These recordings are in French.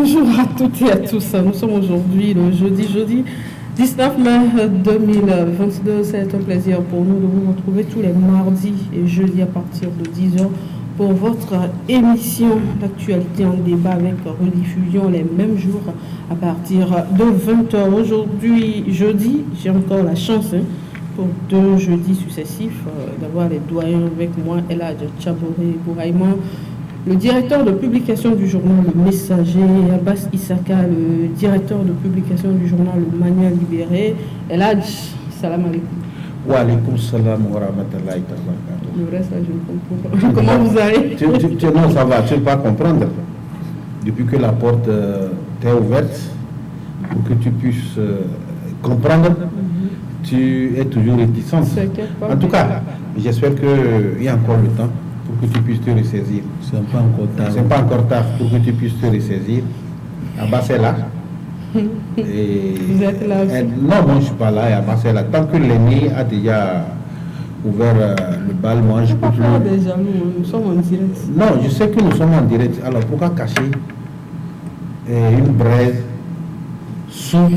Bonjour à toutes et à tous. Nous sommes aujourd'hui le jeudi 19 mai 2022. C'est un plaisir pour nous de vous retrouver tous les mardis et jeudis à partir de 10h pour votre émission d'actualité en débat avec rediffusion les mêmes jours à partir de 20h. Aujourd'hui, jeudi, j'ai encore la chance pour 2 jeudis successifs d'avoir les doyens avec moi, Eladj Tchaboré Bouraïman, le directeur de publication du journal Le Messager, Abbas Issaka, le directeur de publication du journal Le Mania Libéré. Eladj, salam alaikum. Wa alaikum salam wa rahmatullahi wa barakatuh. Le reste, là, je ne comprends pas. Comment vous allez? Non, ça va, tu ne peux pas comprendre. Depuis que la porte t'est ouverte, pour que tu puisses comprendre, tu es toujours réticente. En tout cas, j'espère qu'il y a encore le temps pour que tu puisses te ressaisir. C'est pas encore tard. C'est pas encore tard pour que tu puisses te ressaisir. Abbas est là. Et vous êtes là aussi? Non, moi je ne suis pas là et Abbas est là. Tant que l'aîné a déjà ouvert le bal, moi je peux plus. Déjà, nous sommes en direct. Non, je sais que nous sommes en direct. Alors pourquoi cacher une braise sous?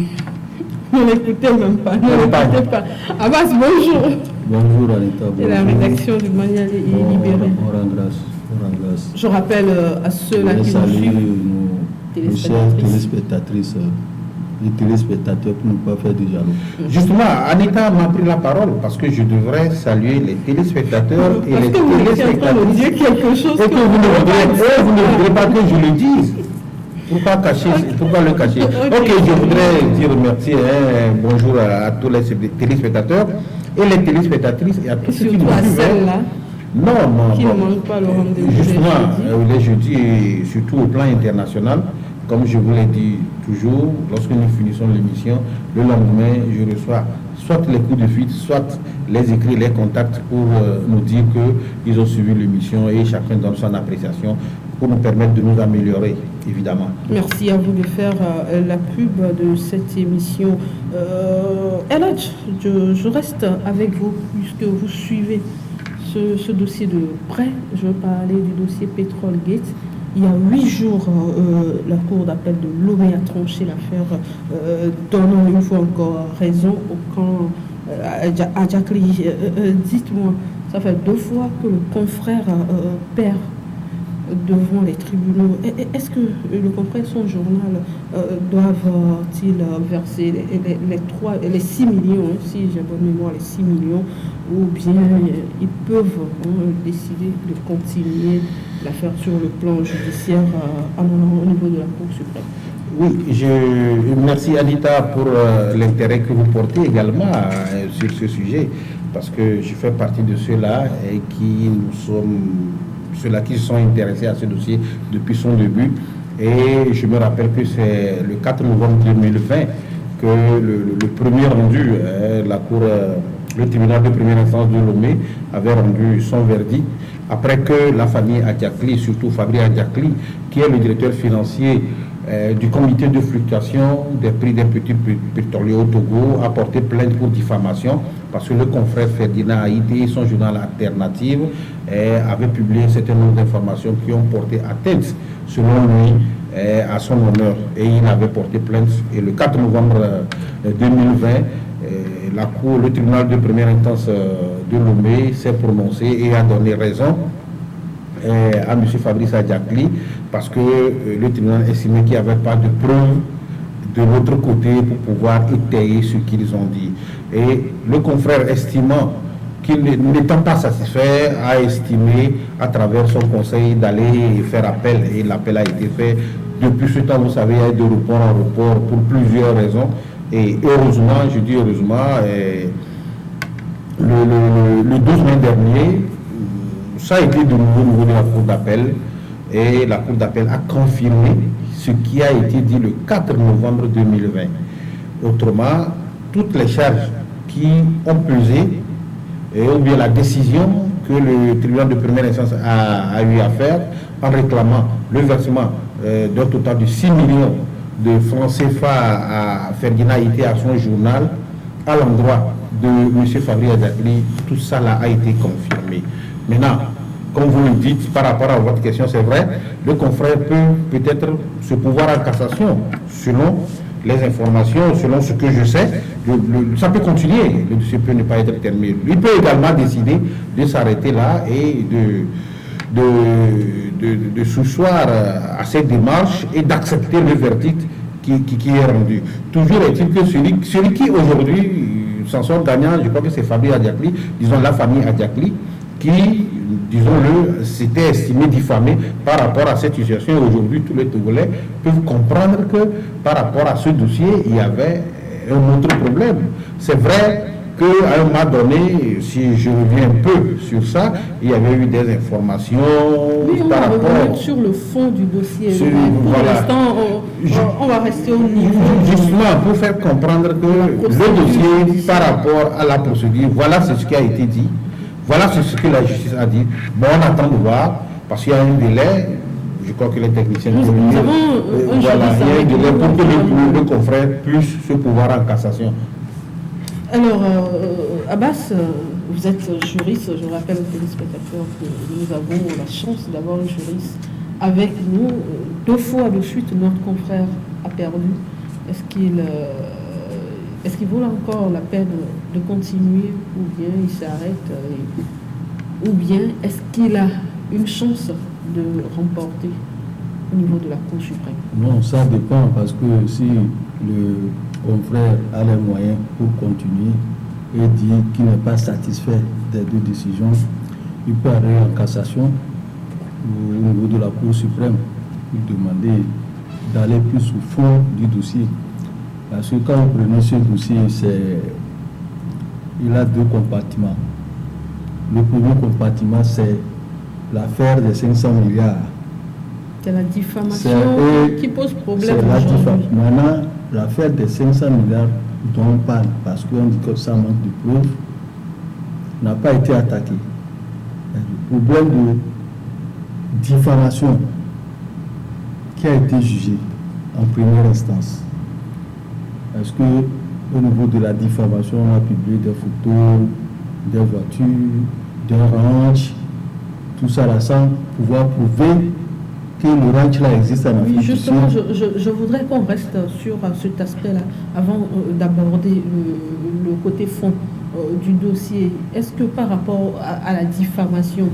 Ne l'écoutez même pas. Ne l'écoutez pas. Abbas, bonjour. Bonjour Anita. C'est la rédaction du Mania Libéré. On rend grâce. Je rappelle à ceux-là qui nous suivent, nos chers téléspectatrices et téléspectateurs pour ne pas faire du jaloux. Justement, Anita m'a pris la parole parce que je devrais saluer les téléspectateurs et les téléspectatrices. Dire quelque chose et que vous ne voudrez pas que je le dise. Pourquoi cacher? Pourquoi le cacher? Ok, je voudrais dire merci, bonjour à tous les téléspectateurs et les téléspectatrices et à tous ceux qui nous suivent. Non, qui ne manque pas le rendez-vous. Justement, les jeudis et surtout au plan international, comme je vous l'ai dit toujours, lorsque nous finissons l'émission, le lendemain, je reçois soit les coups de fil, soit les écrits, les contacts pour nous dire qu'ils ont suivi l'émission et chacun donne son appréciation pour nous permettre de nous améliorer, évidemment. Merci à vous de faire la pub de cette émission. Eladj, je reste avec vous puisque vous suivez ce dossier de près. Je veux parler du dossier Petrol Gate. Il y a 8 jours, la Cour d'appel de Lomé a tranché l'affaire, donnant une fois encore raison au camp Adjakli. Dites-moi, ça fait 2 fois que le confrère perd devant les tribunaux. Est-ce que le confrère, son journal, doivent-ils verser les 6 millions, si j'ai bonne mémoire, les 6 millions, ou bien ils peuvent décider de continuer l'affaire sur le plan judiciaire au niveau de la Cour suprême? Oui, merci Anita pour l'intérêt que vous portez également sur ce sujet, parce que je fais partie de ceux-là qui sont intéressés à ce dossier depuis son début. Et je me rappelle que c'est le 4 novembre 2020 que le premier rendu, le tribunal de première instance de Lomé avait rendu son verdict, après que la famille Adjakli, surtout Fabri Adjakli, qui est le directeur financier du comité de fluctuation des prix des petits pétroliers au Togo, a porté plainte pour diffamation parce que le confrère Ferdinand Haïté et son journal Alternative avaient publié un certain nombre d'informations qui ont porté atteinte, selon lui, à son honneur. Et il avait porté plainte. Et le 4 novembre 2020, le tribunal de première instance de Lomé s'est prononcé et a donné raison à M. Fabrice Adjakli, parce que le tribunal estimait qu'il n'y avait pas de preuves de l'autre côté pour pouvoir étayer ce qu'ils ont dit. Et le confrère, estimant qu'il n'étant pas satisfait, a estimé à travers son conseil d'aller faire appel, et l'appel a été fait. Depuis ce temps, vous savez, il y a eu de report en report pour plusieurs raisons. Et heureusement, je dis heureusement, le 12 mai dernier, ça a été de nouveau au niveau de la Cour d'appel, et la Cour d'appel a confirmé ce qui a été dit le 4 novembre 2020. Autrement, toutes les charges qui ont pesé, ou bien la décision que le tribunal de première instance a eu à faire en réclamant le versement d'un total de 6 millions de francs CFA à Ferdinand Haïté, à son journal, à l'endroit de M. Fabri Adjakli, tout ça là a été confirmé. Maintenant, comme vous le dites, par rapport à votre question, c'est vrai, le confrère peut peut-être se pouvoir en cassation, selon les informations, selon ce que je sais. Ça peut continuer, le dossier peut ne pas être terminé. Il peut également décider de s'arrêter là et de s'asseoir à cette démarche et d'accepter le verdict qui est rendu. Toujours est-il que celui qui aujourd'hui s'en sort gagnant, je crois que c'est Fabi Adiakli, disons la famille Adiakli, qui, disons-le, s'était estimé diffamé par rapport à cette situation. Aujourd'hui, tous les Togolais peuvent comprendre que par rapport à ce dossier, il y avait un autre problème. C'est vrai qu'à un moment donné, si je reviens un peu sur ça, il y avait eu des informations oui, par rapport... on va revenir sur le fond du dossier. Pour voilà. l'instant, on va rester au niveau... Justement, pour faire comprendre que le dossier, par rapport à la procédure, voilà ce qui a été dit. Voilà ce que la justice a dit. Bon, on attend de voir, parce qu'il y a un délai, je crois que les techniciens... Nous avons il y a un délai pour que le confrère puisse se pouvoir en cassation. Alors, Abbas, vous êtes juriste, je rappelle aux téléspectateurs que nous avons la chance d'avoir un juriste avec nous. 2 fois de suite, notre confrère a perdu. Est-ce qu'il vaut encore la peine de continuer ou bien il s'arrête ou bien est-ce qu'il a une chance de remporter au niveau de la Cour suprême? Non, ça dépend parce que si le confrère a les moyens pour continuer et dit qu'il n'est pas satisfait des 2 décisions, il peut aller en cassation au niveau de la Cour suprême pour demander d'aller plus au fond du dossier. Parce que quand vous prenez ce dossier, il a 2 compartiments. Le premier compartiment, c'est l'affaire des 500 milliards. C'est la diffamation qui pose problème aujourd'hui. Maintenant, l'affaire des 500 milliards dont on parle, parce qu'on dit que ça manque de preuves, n'a pas été attaqué. Le problème de diffamation qui a été jugé en première instance. Est-ce que au niveau de la diffamation, on a publié des photos, des voitures, des ranchs, tout ça là, sans pouvoir prouver que le ranch là existe en Afrique. Oui, justement, je voudrais qu'on reste sur cet aspect-là avant d'aborder le côté fond du dossier. Est-ce que par rapport à la diffamation,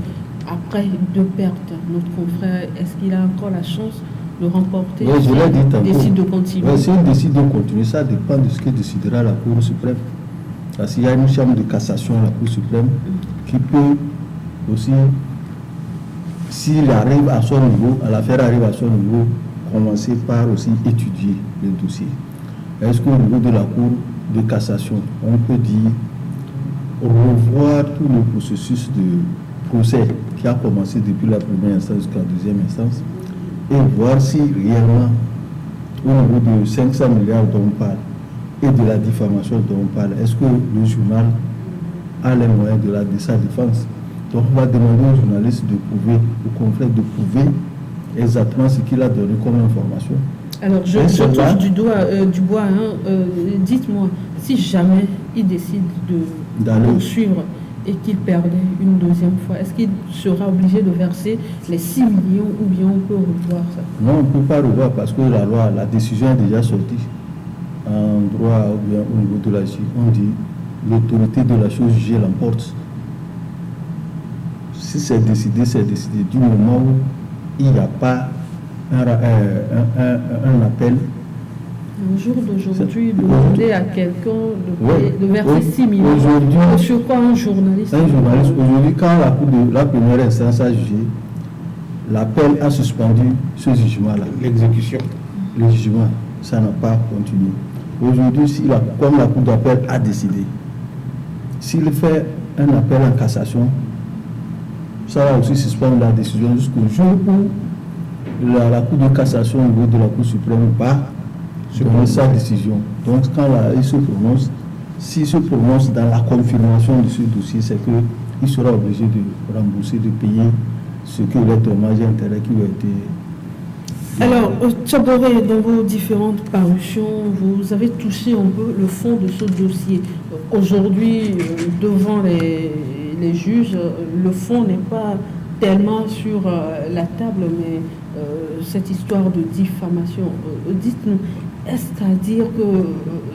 après 2 pertes, notre confrère, est-ce qu'il a encore la chance de remporter s'il décide de continuer? Oui, s'il décide de continuer, ça dépend de ce que décidera la Cour suprême. Parce qu'il y a une chambre de cassation à la Cour suprême qui peut aussi, s'il arrive à son niveau, à l'affaire arrive à son niveau, commencer par aussi étudier le dossier. Est-ce qu'au niveau de la Cour de cassation, on peut dire revoir tout le processus de procès qui a commencé depuis la première instance jusqu'à la 2e instance et voir si réellement, au niveau de 500 milliards dont on parle et de la diffamation dont on parle, est-ce que le journal a les moyens de sa défense? Donc on va demander aux journalistes de prouver, aux confrères de prouver exactement ce qu'il a donné comme information. Alors je touche du bois, dites-moi, si jamais il décide de poursuivre et qu'il perdait une 2e fois, est-ce qu'il sera obligé de verser les 6 millions ou bien on peut revoir ça? Non, on ne peut pas revoir parce que la décision est déjà sortie. En droit ou bien au niveau de la justice, on dit l'autorité de la chose jugée l'emporte. Si c'est décidé du moment où il n'y a pas un appel. Un jour d'aujourd'hui, demander à quelqu'un de verser 6 millions. Aujourd'hui, sur quoi un journaliste? Aujourd'hui, quand la Cour de la première instance a jugé, l'appel a suspendu ce jugement-là. L'exécution. Le jugement, ça n'a pas continué. Aujourd'hui, comme la Cour d'appel a décidé, s'il fait un appel en cassation, ça va aussi suspendre la décision jusqu'au jour où la Cour de cassation au niveau de la Cour suprême va donner sa décision. Donc quand il se prononce, s'il se prononce dans la confirmation de ce dossier, c'est qu'il sera obligé de rembourser, de payer ce que les dommages et intérêts qui ont été... Alors, Tchaboré, dans vos différentes parutions, vous avez touché un peu le fond de ce dossier. Aujourd'hui, devant les juges, le fond n'est pas tellement sur la table, mais cette histoire de diffamation, dites-nous, est-ce à dire que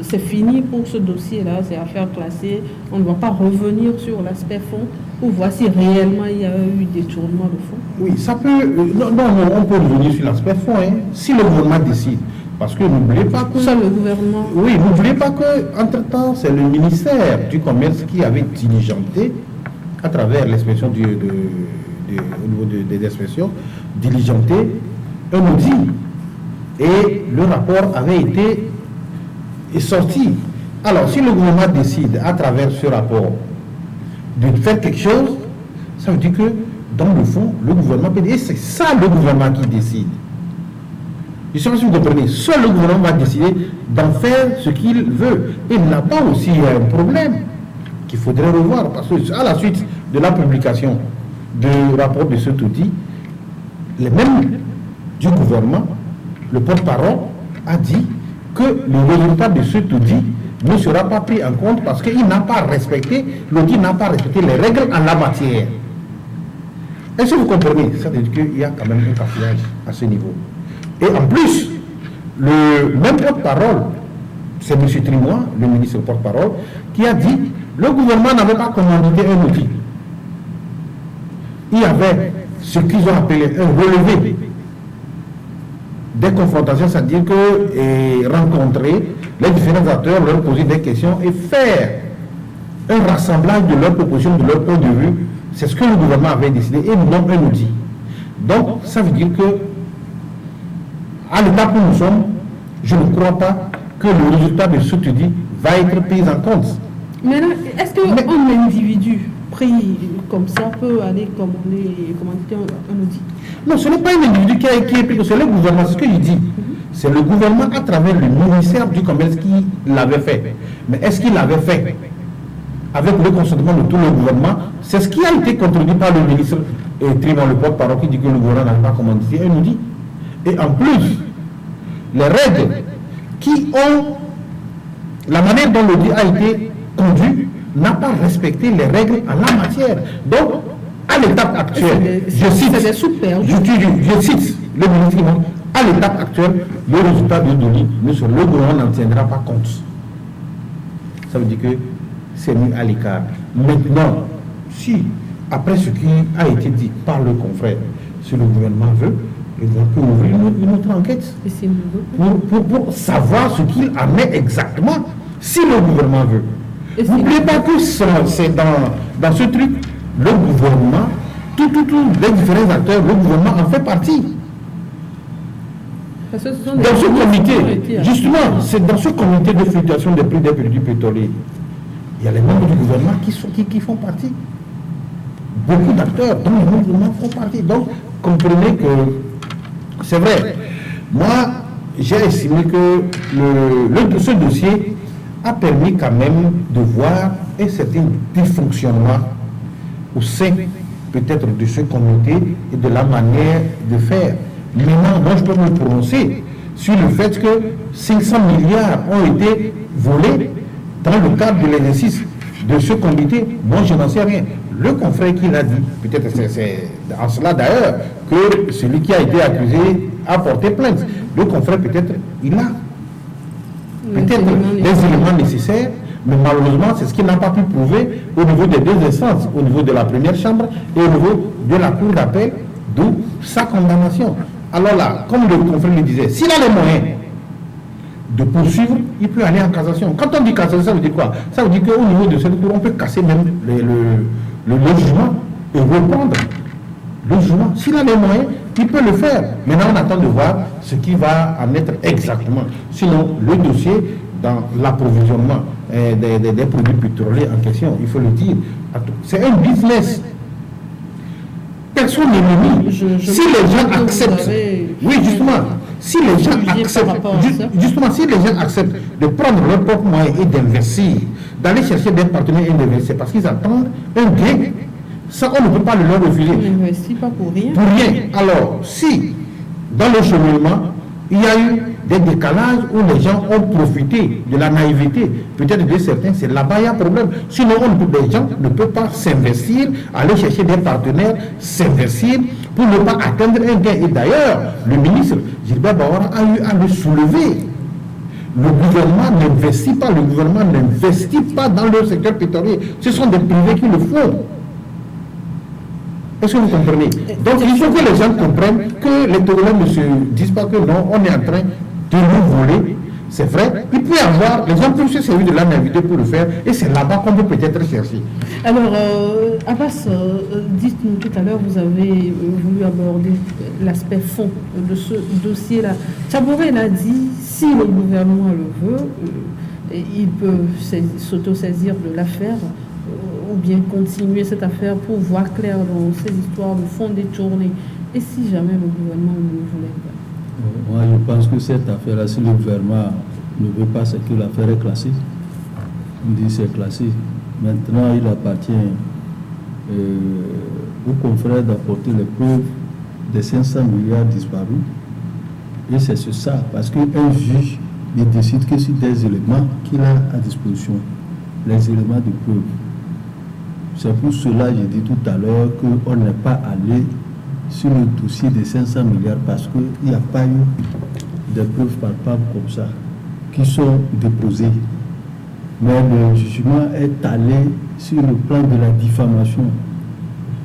c'est fini pour ce dossier-là, c'est affaire classée, on ne va pas revenir sur l'aspect fond pour voir si réellement il y a eu détournement de fonds? Oui, ça peut... non, on peut revenir sur l'aspect fond, hein, si le gouvernement décide. Parce que n'oubliez pas que... Ça, le gouvernement... Oui, n'oubliez pas qu'entre-temps, c'est le ministère du Commerce qui avait diligenté, à travers l'inspection au niveau des inspections, diligenté un audit. Et le rapport avait été sorti. Alors, si le gouvernement décide, à travers ce rapport, de faire quelque chose, ça veut dire que, dans le fond, le gouvernement peut dire, et c'est ça le gouvernement qui décide. Je ne sais pas si vous comprenez, seul le gouvernement va décider d'en faire ce qu'il veut. Et là-bas aussi, il y a un problème qu'il faudrait revoir, parce que à la suite de la publication du rapport de cet audit, les mêmes du gouvernement, le porte-parole a dit que le résultat de cet audit ne sera pas pris en compte parce qu'il n'a pas respecté, l'audit n'a pas respecté les règles en la matière. Est-ce que vous comprenez? Ça veut dire qu'il y a quand même un cafouillage à ce niveau. Et en plus, le même porte-parole, c'est M. Trimois, le ministre porte-parole, qui a dit que le gouvernement n'avait pas commandité un outil. Il y avait ce qu'ils ont appelé un relevé des confrontations, c'est-à-dire que rencontrer les différents acteurs, leur poser des questions et faire un rassemblage de leurs propositions, de leur point de vue. C'est ce que le gouvernement avait décidé et non un outil. Donc, ça veut dire que, à l'étape où nous sommes, je ne crois pas que le résultat de ce audit va être pris en compte. Maintenant, est-ce qu'un individu pris comme ça peut aller commander un audit? Non, ce n'est pas un individu qui est pris, c'est le gouvernement, c'est ce que je dis. C'est le gouvernement à travers le ministère du Commerce qui l'avait fait. Mais est-ce qu'il l'avait fait avec le consentement de tout le gouvernement? C'est ce qui a été contredit par le ministre Trimois, le porte-parole, qui dit que le gouvernement n'a pas commandité un audit. Et en plus, les règles qui ont, la manière dont l'audit a été conduit, n'a pas respecté les règles en la matière. Donc, à l'étape actuelle, je cite le ministre, à l'étape actuelle, le résultat de l'audit, le gouvernement n'en tiendra pas compte. Ça veut dire que c'est mis à l'écart. Maintenant, si, après ce qui a été dit par le confrère, si le gouvernement veut, il peut ouvrir une autre enquête pour savoir ce qu'il en est exactement, si le gouvernement veut. N'oubliez pas que c'est dans ce truc, le gouvernement, tous les différents acteurs, le gouvernement en fait partie. Dans ce comité, justement, c'est dans ce comité de fluctuation des prix des produits pétroliers, il y a les membres du gouvernement qui font partie. Beaucoup d'acteurs dont les membres du gouvernement font partie. Donc, comprenez que c'est vrai. Moi, j'ai estimé que ce dossier a permis quand même de voir un certain dysfonctionnement au sein peut-être de ce comité et de la manière de faire. Maintenant, moi je peux me prononcer sur le fait que 500 milliards ont été volés dans le cadre de l'exercice de ce comité. Moi je n'en sais rien. Le confrère qui l'a dit, peut-être c'est en cela d'ailleurs que celui qui a été accusé a porté plainte. Le confrère peut-être il a peut-être les éléments nécessaires, mais malheureusement c'est ce qu'il n'a pas pu prouver au niveau des deux instances, au niveau de la première chambre et au niveau de la cour d'appel, d'où sa condamnation. Alors là, comme le confrère le disait, s'il a les moyens de poursuivre, il peut aller en cassation. Quand on dit cassation, ça veut dire quoi? Ça veut dire qu'au niveau de cette cour, on peut casser même le jugement et reprendre le jugement. S'il a les moyens, il peut le faire. Maintenant, on attend de voir ce qui va en être exactement. Sinon, le dossier dans l'approvisionnement des produits pétroliers en question, il faut le dire, c'est un business. Personne n'est mis. Si les gens acceptent, oui justement, si les gens acceptent de prendre leurs propres moyens et d'investir, d'aller chercher des partenaires et d'investir, parce qu'ils attendent un gain, ça on ne peut pas le leur refuser. On n'investit pas pour rien. Pour rien. Alors, si dans le cheminement, il y a eu des décalages où les gens ont profité de la naïveté, peut-être de certains, c'est là-bas il y a problème. Sinon, les gens ne peuvent pas s'investir, aller chercher des partenaires, s'investir pour ne pas atteindre un gain. Et d'ailleurs, le ministre Gilbert Bawara a eu à le soulever. Le gouvernement n'investit pas dans le secteur pétrolier. Ce sont des privés qui le font. Est-ce que vous comprenez? Donc il faut que les gens comprennent que les Togolais ne se disent pas que non, on est en train de nous voler. C'est vrai, il peut y avoir, les gens peuvent se servir de la naïveté pour le faire, et c'est là-bas qu'on peut peut-être chercher. Alors, Abbas, dites-nous tout à l'heure, vous avez voulu aborder l'aspect fond de ce dossier-là. Chaboré l'a dit, si le gouvernement le veut, il peut s'auto-saisir de l'affaire, ou bien continuer cette affaire pour voir clair dans ces histoires de fond détourné. Et si jamais le gouvernement ne le voulait pas? Moi, je pense que cette affaire-là, si le gouvernement ne veut pas, c'est que l'affaire est classée. On dit c'est classé. Maintenant, il appartient aux confrères d'apporter les preuves des 500 milliards disparus. Et c'est ça, parce qu'un juge ne décide que sur des éléments qu'il a à disposition, les éléments de preuve. C'est pour cela que j'ai dit tout à l'heure qu'on n'est pas allé sur le dossier des 500 milliards parce qu'il n'y a pas eu de preuves palpables comme ça qui sont déposées. Mais le jugement est allé sur le plan de la diffamation.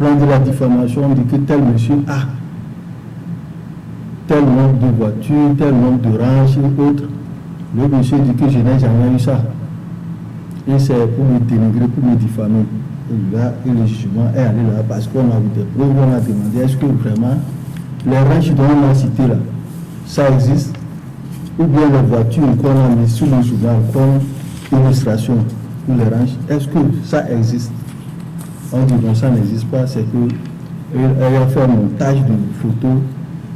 Le plan de la diffamation, on dit que tel monsieur a tel nombre de voitures, tel nombre de ranges et autres. Le monsieur dit que je n'ai jamais eu ça. Et c'est pour me dénigrer, pour me diffamer. Et le jugement est allé là parce qu'on a eu des preuves, on a demandé est-ce que vraiment les ranges dont on a cité là, ça existe, ou bien les voitures qu'on a mis sous le journal comme illustration pour les ranges, est-ce que ça existe? On dit non, ça n'existe pas, c'est qu'elle a fait un montage de photos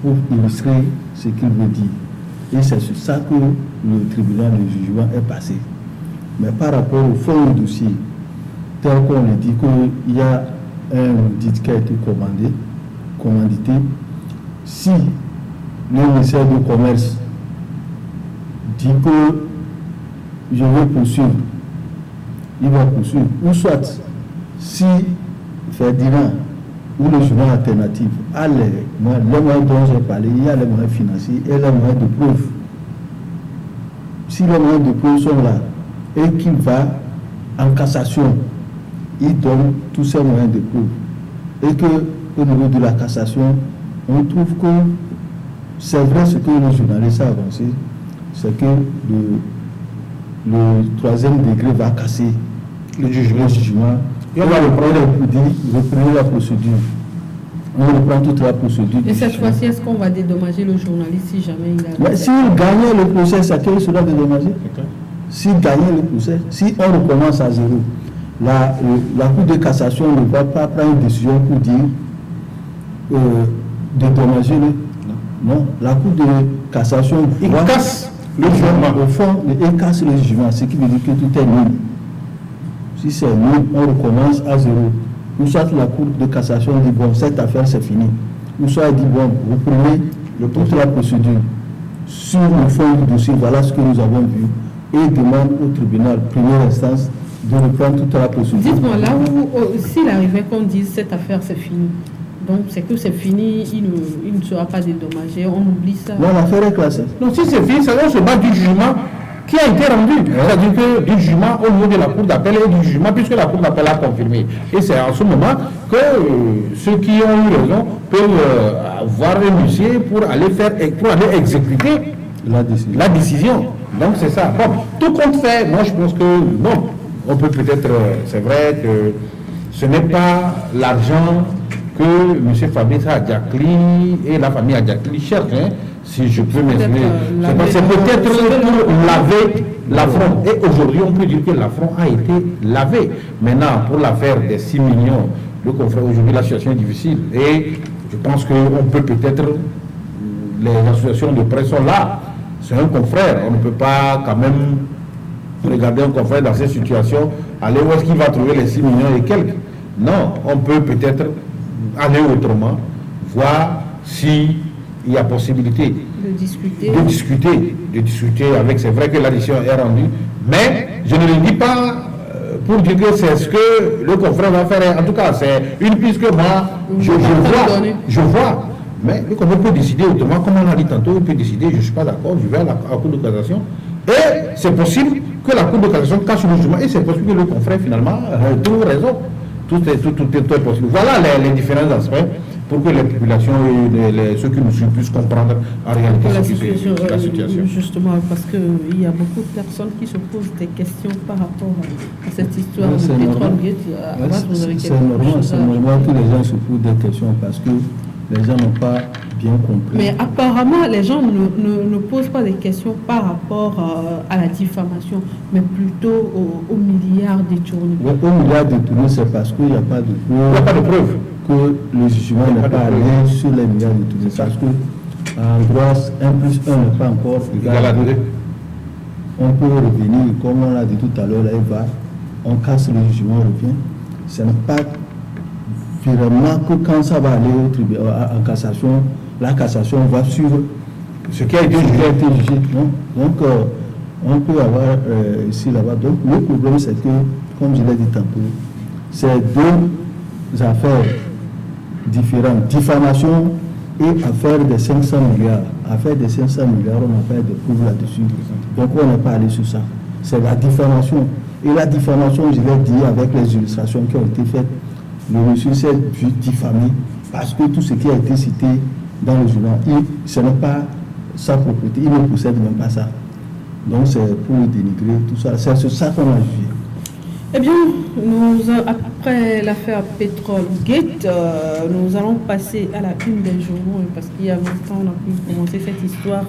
pour illustrer ce qu'il veut dire. Et c'est sur ça que le tribunal de jugement est passé. Mais par rapport au fond du dossier, tel qu'on le dit qu'il y a un audit qui a été commandité, si le ministère du Commerce dit que je vais poursuivre, il va poursuivre. Ou soit, si Ferdinand ou le journal alternatif a les moyens dont j'ai parlé, il y a les moyens financiers et les moyens de preuve. Si les moyens de preuve sont là et qu'il va en cassation, il donne tous ces moyens de preuve. Et qu'au niveau de la cassation, on trouve que c'est vrai ce que le journaliste a avancé, c'est que le troisième degré va casser le jugement. Et on va reprendre la procédure. On reprend toute la procédure. Et cette fois-ci, est-ce qu'on va dédommager le journaliste si jamais il a... Mais s'il gagne le procès, c'est à quel sera dédommagé? S'il gagne le procès, si on recommence à zéro, la Cour de cassation ne va pas prendre une décision pour dire dédommager-le. Non, la Cour de cassation casse le jugement. Au fond, il casse le jugement, ce qui veut dire que tout est nul. Si c'est nul, on recommence à zéro. Ou soit la Cour de cassation dit bon, cette affaire c'est fini. Ou soit elle dit bon, vous prenez toute la procédure sur le fond du dossier, voilà ce que nous avons vu, et demande au tribunal, première instance, de reprendre toute la procédure. Dites-moi, là où, s'il arrivait qu'on dise cette affaire c'est fini, donc c'est que c'est fini, il ne sera pas dédommagé, on oublie ça. Non, l'affaire est classée. Donc si c'est fini, ça va se battre du jugement qui a été rendu. C'est-à-dire que du jugement au niveau de la Cour d'appel et du jugement, puisque la Cour d'appel a confirmé. Et c'est en ce moment que ceux qui ont eu raison peuvent avoir un dossier pour aller exécuter la décision. Donc c'est ça. Bon, tout compte fait, moi je pense que non. On peut peut-être, c'est vrai que ce n'est pas l'argent que M. Fabrice Adjakli et la famille Adjakli cherchent, hein, si je peux m'exprimer. C'est peut-être pour laver l'affront. Et aujourd'hui, on peut dire que l'affront a été lavé. Maintenant, pour l'affaire des 6 millions, le confrère, aujourd'hui, la situation est difficile. Et je pense qu'on peut peut-être, les associations de presse sont là. C'est un confrère. On ne peut pas quand même regarder un confrère dans cette situation, aller où est-ce qu'il va trouver les 6 millions et quelques. Non, on peut peut-être aller autrement, voir s'il y a possibilité de discuter avec. C'est vrai que la décision est rendue, mais je ne le dis pas pour dire que c'est ce que le confrère va faire. En tout cas, c'est une piste que moi, je vois. Mais le confrère peut décider autrement, comme on a dit tantôt, il peut décider, je ne suis pas d'accord, je vais à la Cour de cassation. Et c'est possible que la Cour de cassation cache le jugement, et c'est possible que le confrère, finalement, trouve raison. Tout est possible. Voilà les différents aspects pour que les populations et ceux qui nous suivent puissent comprendre en réalité la situation. Justement, parce qu'il y a beaucoup de personnes qui se posent des questions par rapport à cette histoire de Petrolgate. C'est normal que les gens se posent des questions parce que les gens n'ont pas bien compris. Mais apparemment, les gens ne posent pas des questions par rapport à la diffamation, mais plutôt aux milliards détournés. Oui, aux milliards détournés, c'est parce qu'il n'y a pas de preuve. Il n'y a pas de preuve. Que le jugement n'est pas allé sur les milliards détournés. Parce que en droit, 1 plus 1 n'est pas encore égal à 2. On peut revenir, comme on l'a dit tout à l'heure, là, on casse le jugement, on revient. Ce n'est pas vraiment que quand ça va aller en cassation, la cassation va suivre ce qui a été jugé. Donc, on peut avoir ici, là-bas. Donc, le problème, c'est que, comme je l'ai dit tantôt, c'est deux affaires différentes. Diffamation et affaire de 500 milliards. Affaire de 500 milliards, on a fait des preuves là-dessus. Donc, on n'est pas allé sur ça. C'est la diffamation. Et la diffamation, je l'ai dit avec les illustrations qui ont été faites, le monsieur s'est vu diffamé parce que tout ce qui a été cité dans le journal, ce n'est pas sa propriété, il ne possède même pas ça. Donc c'est pour le dénigrer, tout ça. C'est sur ça qu'on a jugé. Eh bien, après l'affaire Petrolgate, nous allons passer à la une des journaux, parce qu'il y a longtemps, on a pu commencer cette histoire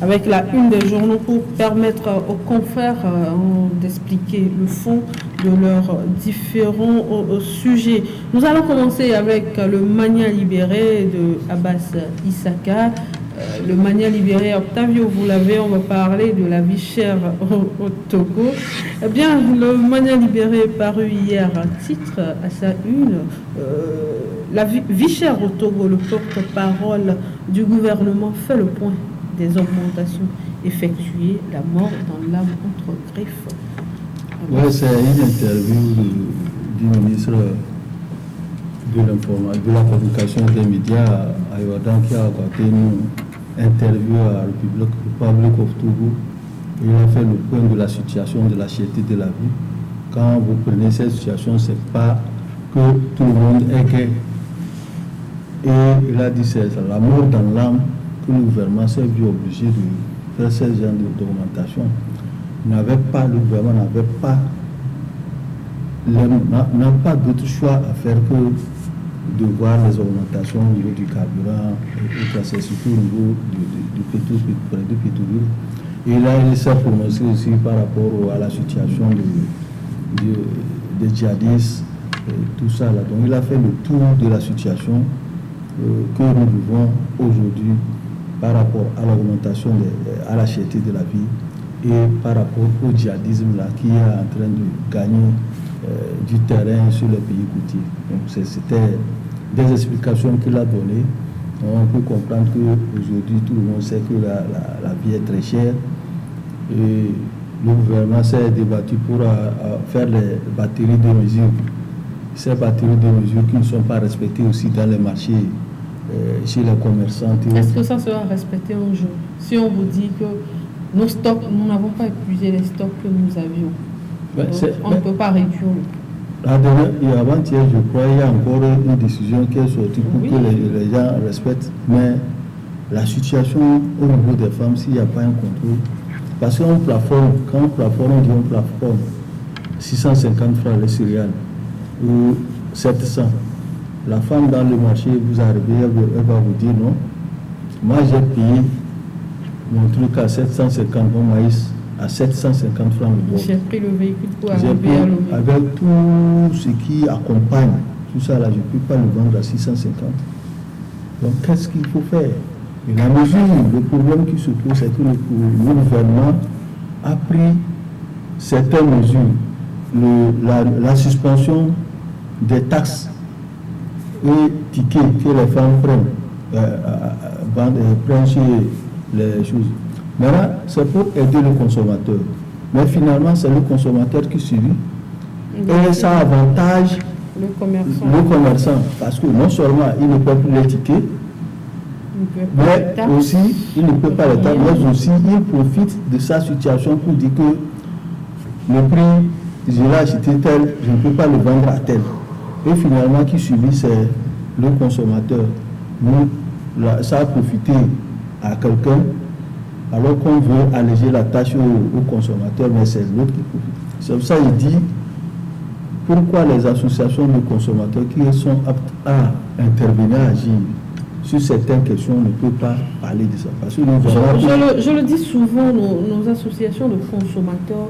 avec la une des journaux pour permettre aux confrères d'expliquer le fond de leurs différents sujets. Nous allons commencer avec le Mania libéré de Abbas Issaka. Le Mania libéré, Octavio, vous l'avez, on va parler de la vie chère au Togo. Eh bien, le Mania libéré est paru hier, titre à sa une, la vie chère au Togo, le porte-parole du gouvernement fait le point des augmentations effectuées, la mort dans l'âme contre griffes. Oui, c'est une interview du ministre de la communication des médias à Ibadan qui a accordé une interview à la Republic of Togo. Il a fait le point de la situation de la cherté de la vie. Quand vous prenez cette situation, ce n'est pas que tout le monde est gay. Et il a dit c'est la mort dans l'âme que le gouvernement s'est vu obligé de faire ce genre d'augmentation. Le gouvernement n'a pas d'autre choix à faire que de voir les augmentations au niveau du carburant, et c'est surtout au niveau du pétrole. Et là, il s'est prononcé aussi par rapport à la situation des djihadistes, et tout ça là. Donc il a fait le tour de la situation que nous vivons aujourd'hui par rapport à l'augmentation, à la cherté de la vie et par rapport au djihadisme là, qui est en train de gagner du terrain sur les pays côtiers. Donc c'était des explications qu'il a données. On peut comprendre qu'aujourd'hui tout le monde sait que la vie est très chère et le gouvernement s'est débattu pour faire les batteries de mesures. Ces batteries de mesures qui ne sont pas respectées aussi dans les marchés, chez les commerçants. Est-ce que ça sera respecté un jour? Si on vous dit que nos stocks, nous n'avons pas épuisé les stocks que nous avions, on ne peut pas réduire le prix. Avant-hier, je crois, il y a encore une décision qui est sortie pour que les gens respectent. Mais la situation au niveau des femmes, s'il n'y a pas un contrôle, parce qu'on plafonne, quand on plafonne, on dit on plafonne 650 francs les céréales ou 700. La femme dans le marché, vous arrivez, elle va vous dire non. Moi, j'ai payé mon truc à 750, mon maïs à 750 francs le bord. J'ai pris le véhicule pour arriver à l'eau. Avec tout ce qui accompagne, tout ça là, je ne peux pas le vendre à 650. Donc, qu'est-ce qu'il faut faire? Et la mesure, le problème qui se pose, c'est que le gouvernement a pris certaines mesures. La suspension des taxes et tickets que les femmes prennent les choses. Maintenant, c'est pour aider le consommateur. Mais finalement, c'est le consommateur qui subit. Et ça avantage le commerçant. Parce que non seulement il ne peut plus les tickets, mais aussi il ne peut pas les taxes, mais aussi il profite de sa situation pour dire que le prix, je l'ai acheté tel, je ne peux pas le vendre à tel. Et finalement, qui subit, c'est le consommateur. Nous, ça a profité à quelqu'un, alors qu'on veut alléger la tâche au consommateur, mais c'est l'autre qui profite. C'est pour ça qu'il dit pourquoi les associations de consommateurs qui sont aptes à intervenir, à agir sur certaines questions ne peuvent pas parler de ça. Parce que je le dis souvent, nos associations de consommateurs,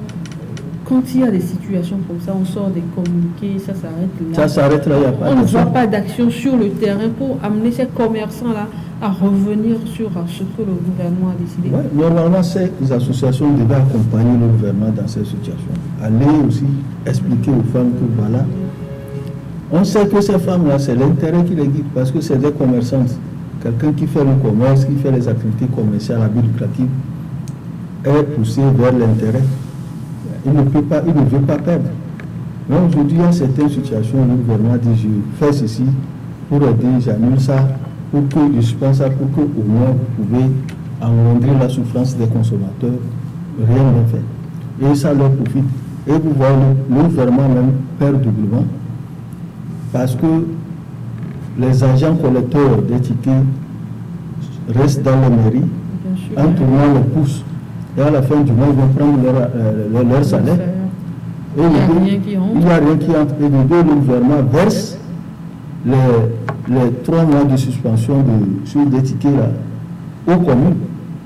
quand il y a des situations comme ça, on sort des communiqués, ça s'arrête là. Ça s'arrête là, il n'y a pas on ne voit pas d'action sur le terrain pour amener ces commerçants-là à revenir sur ce que le gouvernement a décidé. Ouais, normalement, ces associations devaient accompagner le gouvernement dans ces situations. Aller aussi expliquer aux femmes que voilà, on sait que ces femmes-là, c'est l'intérêt qui les guide parce que c'est des commerçantes. Quelqu'un qui fait le commerce, qui fait les activités commerciales à but lucratif, est poussé vers l'intérêt. Il ne veut pas perdre. Mais aujourd'hui, il y a certaines situations où le gouvernement dit je fais ceci pour aider, j'annule ça, pour que je pense ça, pour que au moins vous pouvez amoindrir la souffrance des consommateurs. Rien n'est fait. Et ça leur profite. Et vous voyez, le gouvernement même perd doublement parce que les agents collecteurs des tickets restent dans les mairies en tournant les pouces. Et à la fin du mois, ils vont prendre leur salaire. Et il n'y a rien qui entre. Et le gouvernement verse les 3 mois de suspension sur des tickets là, aux communes.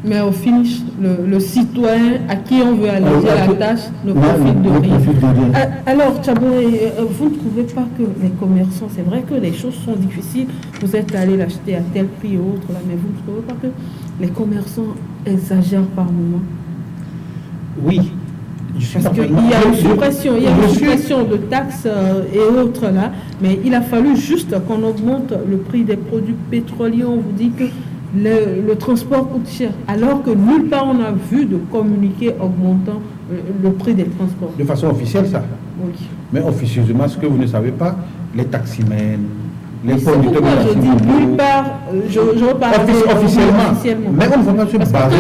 Mais au finish, le citoyen à qui on veut alléger la tâche ne profite de rien. Alors, Tchabouré, vous ne trouvez pas que les commerçants, c'est vrai que les choses sont difficiles, vous êtes allé l'acheter à tel prix ou autre, là, mais vous ne trouvez pas que les commerçants exagèrent par moment? Oui. Parce qu'il y a une suppression de taxes et autres là, mais il a fallu juste qu'on augmente le prix des produits pétroliers. On vous dit que le transport coûte cher, alors que nulle part on a vu de communiqué augmentant le prix des transports. De façon officielle, ça. Oui. Mais officieusement, ce que vous ne savez pas, les taximens, les conducteurs de taxi, je dis nulle part, je parle officiellement. Mais on ne peut pas se baser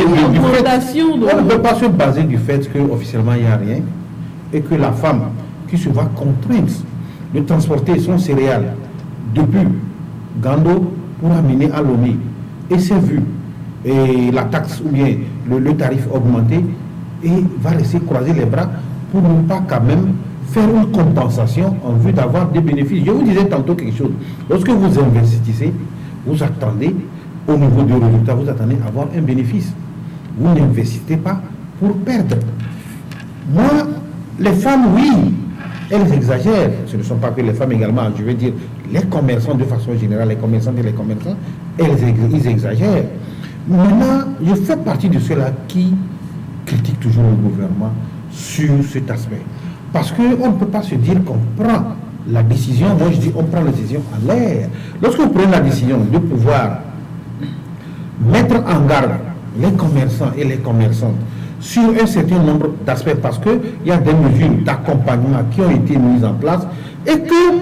on ne peut pas se baser du fait qu'officiellement il n'y a rien et que la femme qui se voit contrainte de transporter son céréale depuis Gando pour amener à Lomé et c'est vu, et la taxe ou bien le tarif augmenté, et va laisser croiser les bras pour ne pas quand même faire une compensation en vue d'avoir des bénéfices. Je vous disais tantôt quelque chose. Lorsque vous investissez, vous attendez, au niveau du résultat, vous attendez à avoir un bénéfice. Vous n'investissez pas pour perdre. Moi, les femmes, oui, elles exagèrent. Ce ne sont pas que les femmes également, je veux dire, les commerçants de façon générale, les commerçantes et les commerçants, ils exagèrent. Maintenant, je fais partie de ceux-là qui critiquent toujours le gouvernement sur cet aspect. Parce qu'on ne peut pas se dire qu'on prend la décision, moi je dis on prend la décision en l'air. Lorsque vous prenez la décision de pouvoir mettre en garde les commerçants et les commerçantes sur un certain nombre d'aspects, parce qu'il y a des mesures d'accompagnement qui ont été mises en place, et que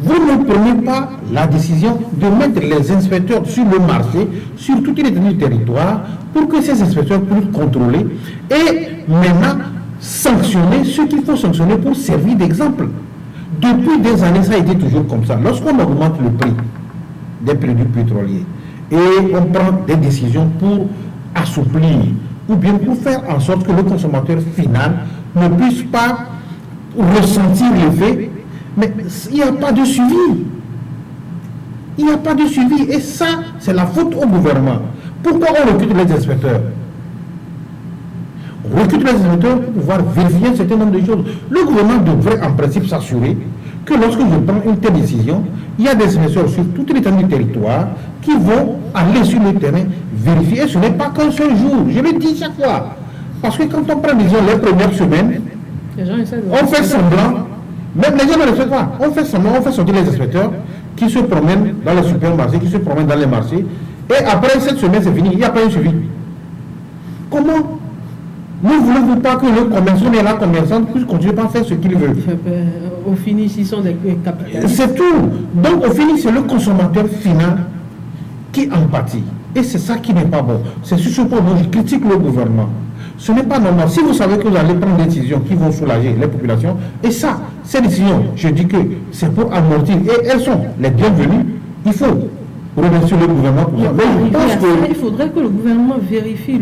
vous ne prenez pas la décision de mettre les inspecteurs sur le marché, sur toute l'étendue du territoire, pour que ces inspecteurs puissent contrôler et maintenant sanctionner ce qu'il faut sanctionner pour servir d'exemple. Depuis des années, ça a été toujours comme ça. Lorsqu'on augmente le prix des produits pétroliers et on prend des décisions pour assouplir ou bien pour faire en sorte que le consommateur final ne puisse pas ressentir l'effet, mais il n'y a pas de suivi. Il n'y a pas de suivi. Et ça, c'est la faute au gouvernement. Pourquoi on recrute les inspecteurs? On recrute les inspecteurs pour pouvoir vérifier un certain nombre de choses. Le gouvernement devrait en principe s'assurer que lorsque je prends une telle décision, il y a des inspecteurs sur toute l'étendue du territoire qui vont aller sur le terrain vérifier. Et ce n'est pas qu'un seul jour. Je le dis chaque fois. Parce que quand on prend, disons, les premières semaines, on fait semblant. Même les gens ne le font pas. On fait semblant, on fait sortir les inspecteurs qui se promènent dans les supermarchés, qui se promènent dans les marchés. Et après cette semaine, c'est fini. Il n'y a pas un suivi. Comment ne voulez-vous pas que le commerçant et la commerçante puissent continuer à faire ce qu'ils veulent? Au finish, ils sont des capitalistes. C'est tout. Donc au finish, c'est le consommateur final qui en pâtit. Et c'est ça qui n'est pas bon. C'est sur ce point où je critique le gouvernement. Ce n'est pas normal. Si vous savez que vous allez prendre des décisions qui vont soulager les populations, et ça, ces décisions, je dis que c'est pour amortir, et elles sont les bienvenues, il faut remercier le gouvernement pour ça. Mais je pense que... Il faudrait que le gouvernement vérifie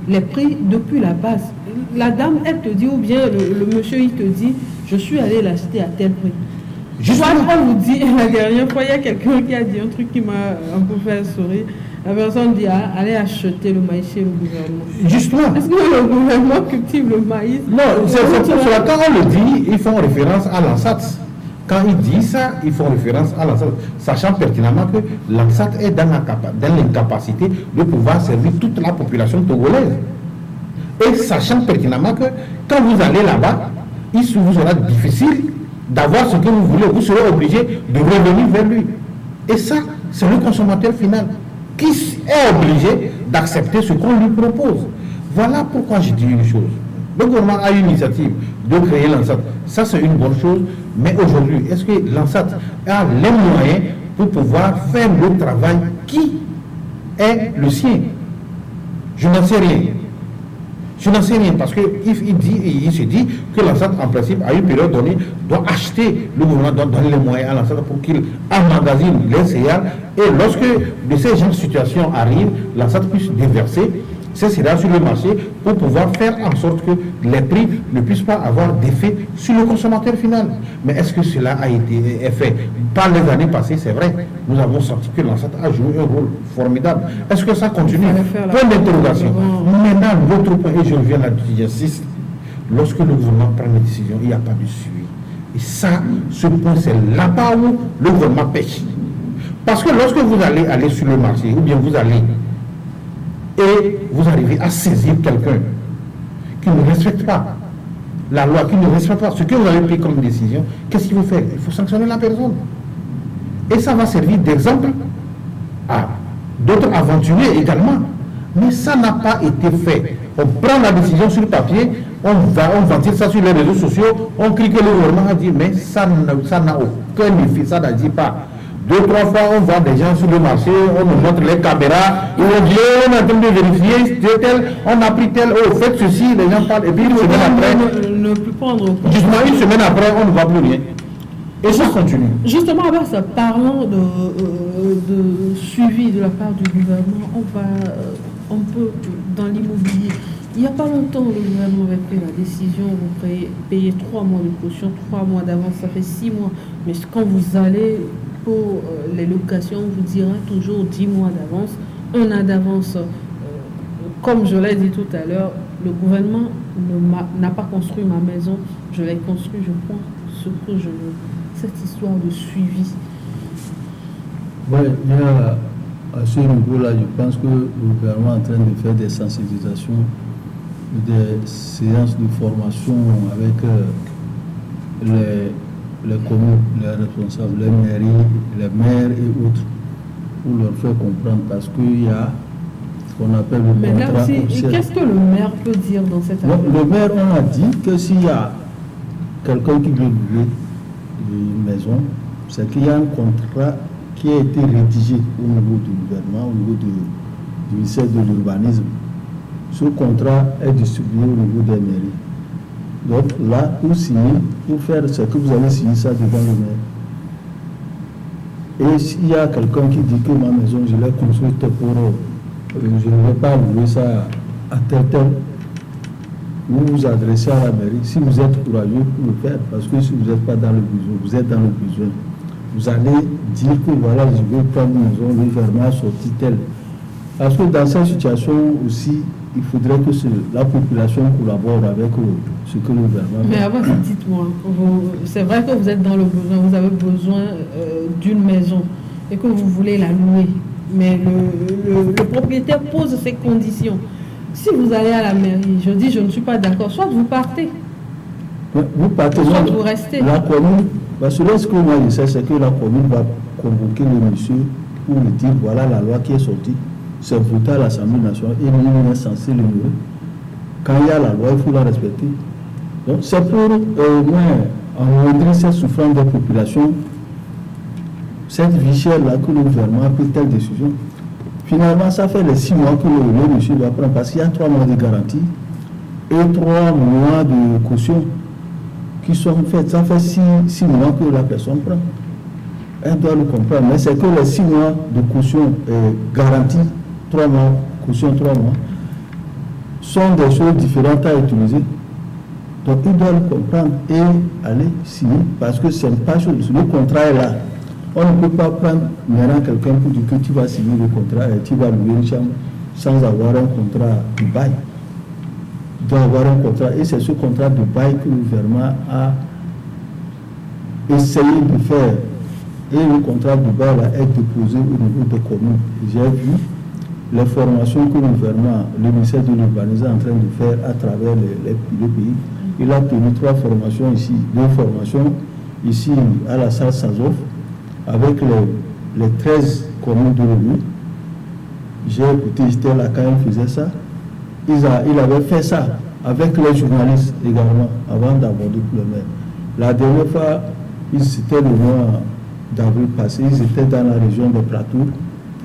les prix depuis la base. La dame, elle te dit, ou bien le monsieur, il te dit, je suis allé l'acheter à tel prix. Soit on vous dit, la dernière fois, il y a quelqu'un qui a dit un truc qui m'a un peu fait sourire. La personne dit, allez acheter le maïs chez le gouvernement. Justement. Est-ce que le gouvernement cultive le maïs? Non, c'est cela. Quand on le dit, ils font référence à l'ANSAT. Quand ils disent ça, ils font référence à l'ANSAT, sachant pertinemment que l'ANSAT est dans l'incapacité de pouvoir servir toute la population togolaise. Et sachant pertinemment que quand vous allez là-bas, il vous sera difficile d'avoir ce que vous voulez. Vous serez obligé de revenir vers lui. Et ça, c'est le consommateur final qui est obligé d'accepter ce qu'on lui propose. Voilà pourquoi je dis une chose. Le gouvernement a une initiative de créer l'ANSAT. Ça, c'est une bonne chose. Mais aujourd'hui, est-ce que l'ANSAT a les moyens pour pouvoir faire le travail qui est le sien? Je n'en sais rien. Je n'en sais rien parce qu'il se dit que l'ANSAT, en principe, à une période donnée, doit acheter, le gouvernement doit donner les moyens à l'ANSAT pour qu'il emmagasine les céréales. Et lorsque de ces genres de situations arrivent, l'ANSAT puisse déverser ces céréales sur le marché pour pouvoir faire en sorte que les prix ne puissent pas avoir d'effet sur le consommateur final. Mais est-ce que cela a été fait? Par les années passées, c'est vrai, nous avons senti que l'ANSAT a joué un rôle formidable. Est-ce que ça continue? Point d'interrogation. Maintenant, l'autre point, et je reviens là-dessus, j'insiste, lorsque le gouvernement prend des décisions, il n'y a pas de suivi. Et ça, ce point, c'est là-bas où le gouvernement pêche. Parce que lorsque vous allez aller sur le marché, ou bien vous allez et vous arrivez à saisir quelqu'un qui ne respecte pas la loi, qui ne respecte pas ce que vous avez pris comme décision, qu'est-ce qu'il faut faire? Il faut sanctionner la personne. Et ça va servir d'exemple à d'autres aventuriers également. Mais ça n'a pas été fait. On prend la décision sur le papier, on ventile ça sur les réseaux sociaux, on crie que le gouvernement a dit, mais ça n'a aucun effet, ça n'agit pas. 2-3 fois, on voit des gens sur le marché, on nous montre les caméras, et on dit, on est en train de vérifier, on a pris tel, oh, faites ceci, les gens parlent, et puis une semaine après, ne plus prendre. Justement, une semaine après, on ne voit plus rien. Et ça continue. Justement, alors, parlant de suivi de la part du gouvernement, on va un peu dans l'immobilier. Il n'y a pas longtemps, le gouvernement avait pris la décision, vous payez 3 mois de caution, 3 mois d'avance, ça fait 6 mois. Mais quand vous allez pour les locations, on vous dira toujours 10 mois d'avance, 1 an d'avance. Comme je l'ai dit tout à l'heure, le gouvernement n'a pas construit ma maison, je l'ai construit, je prends ce que je veux. Cette histoire de suivi. Oui, il y a à ce niveau-là, je pense que le gouvernement est en train de faire des sensibilisations, des séances de formation avec les communes, les responsables, les mairies, les maires et autres, pour leur faire comprendre, parce qu'il y a ce qu'on appelle le contrat officiel. Qu'est-ce que le maire peut dire dans cette affaire? Le maire, on a dit que s'il y a quelqu'un qui veut louer une maison, c'est qu'il y a un contrat qui a été rédigé au niveau du gouvernement, au niveau du ministère de l'urbanisme. Ce contrat est distribué au niveau des mairies. Donc là, pour signer, pour faire ce que vous avez signé ça devant le maire. Et s'il y a quelqu'un qui dit que ma maison, je l'ai construite pour... je ne vais pas louer ça à tel, vous vous adressez à la mairie. Si vous êtes courageux pour le faire, parce que si vous n'êtes pas dans le besoin, vous êtes dans le besoin, vous allez dire que voilà, je vais prendre une maison, le gouvernement a sorti tel. Parce que dans cette situation aussi, il faudrait que la population collabore avec ce que le gouvernement fait. Mais avant, dites-moi, c'est vrai que vous êtes dans le besoin, vous avez besoin d'une maison et que vous voulez la louer. Mais le propriétaire pose ses conditions. Si vous allez à la mairie, je dis je ne suis pas d'accord, soit vous partez. Vous partez, soit vous restez. La commune, parce que ce que moi je sais, c'est que la commune va convoquer le monsieur pour lui dire voilà la loi qui est sortie. c'est voté à l'Assemblée nationale et nous est censé l'ignorer. Quand il y a la loi, il faut la respecter. Donc c'est pour au moins engendrer cette souffrance des populations, cette vie chère-là que le gouvernement a pris telle décision. Finalement, ça fait les 6 mois que le monsieur doit prendre, parce qu'il y a 3 mois de garantie et 3 mois de caution qui sont faits. Ça fait 6 mois que la personne prend. Elle doit le comprendre, mais c'est que les 6 mois de caution garantie, 3 mois, caution 3 mois, sont des choses différentes à utiliser. Donc il doit le comprendre et aller signer, parce que c'est pas chose. Le contrat est là. On ne peut pas prendre maintenant quelqu'un pour dire que tu vas signer le contrat et tu vas louer une chambre sans avoir un contrat de bail. Il doit avoir un contrat et c'est ce contrat de bail que le gouvernement a essayé de faire. Et le contrat de bail là, est déposé au niveau des communes. J'ai vu les formations que le gouvernement, le ministère de l'Urbanisme est en train de faire à travers le pays. Il a tenu 3 formations ici, 2 formations ici à la salle Sazov, avec les 13 communes de l'ONU. J'ai écouté Estelle quand il faisait ça. Il avait fait ça avec les journalistes également, avant d'aborder le maire. La dernière fois, c'était le mois d'avril passé, ils étaient dans la région des plateaux,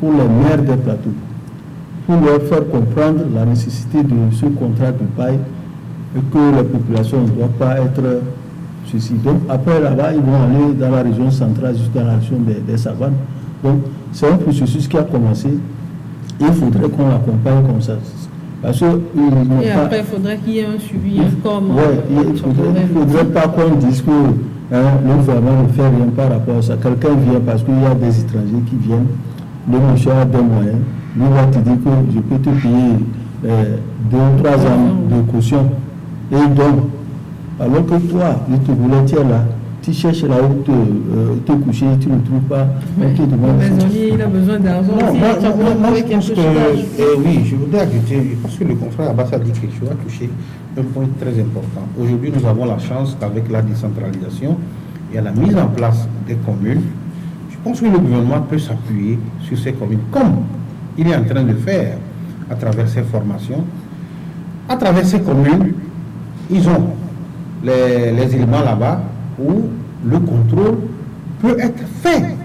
pour les maires des plateaux, pour leur faire comprendre la nécessité de ce contrat de bail et que les populations ne doivent pas être ceci. Donc après là-bas, ils vont aller dans la région centrale, jusqu'à la région des savanes. Donc c'est un processus qui a commencé. Il faudrait qu'on l'accompagne comme ça. Parce que, et après, il faudrait qu'il y ait un suivi comme... Oui, il ne faudrait pas qu'on dise que le gouvernement ne fait rien par rapport à ça. Quelqu'un vient parce qu'il y a des étrangers qui viennent, le monsieur a des moyens, lui va te dire que je peux te payer 2 ou 3 ans de caution. Et donc, alors que toi, il te voulait, tu es là, tu cherches là où te coucher, tu ne trouves pas. Mais il a besoin d'argent. Moi, je pense que, oui, je voudrais ajouter, parce que le confrère Abbas a dit quelque chose, a touché un point très important. Aujourd'hui, nous avons la chance qu'avec la décentralisation et la mise en place des communes, je pense que le gouvernement peut s'appuyer sur ces communes, comme il est en train de faire à travers ces formations. À travers ces communes, ils ont les éléments là-bas où le contrôle peut être fait.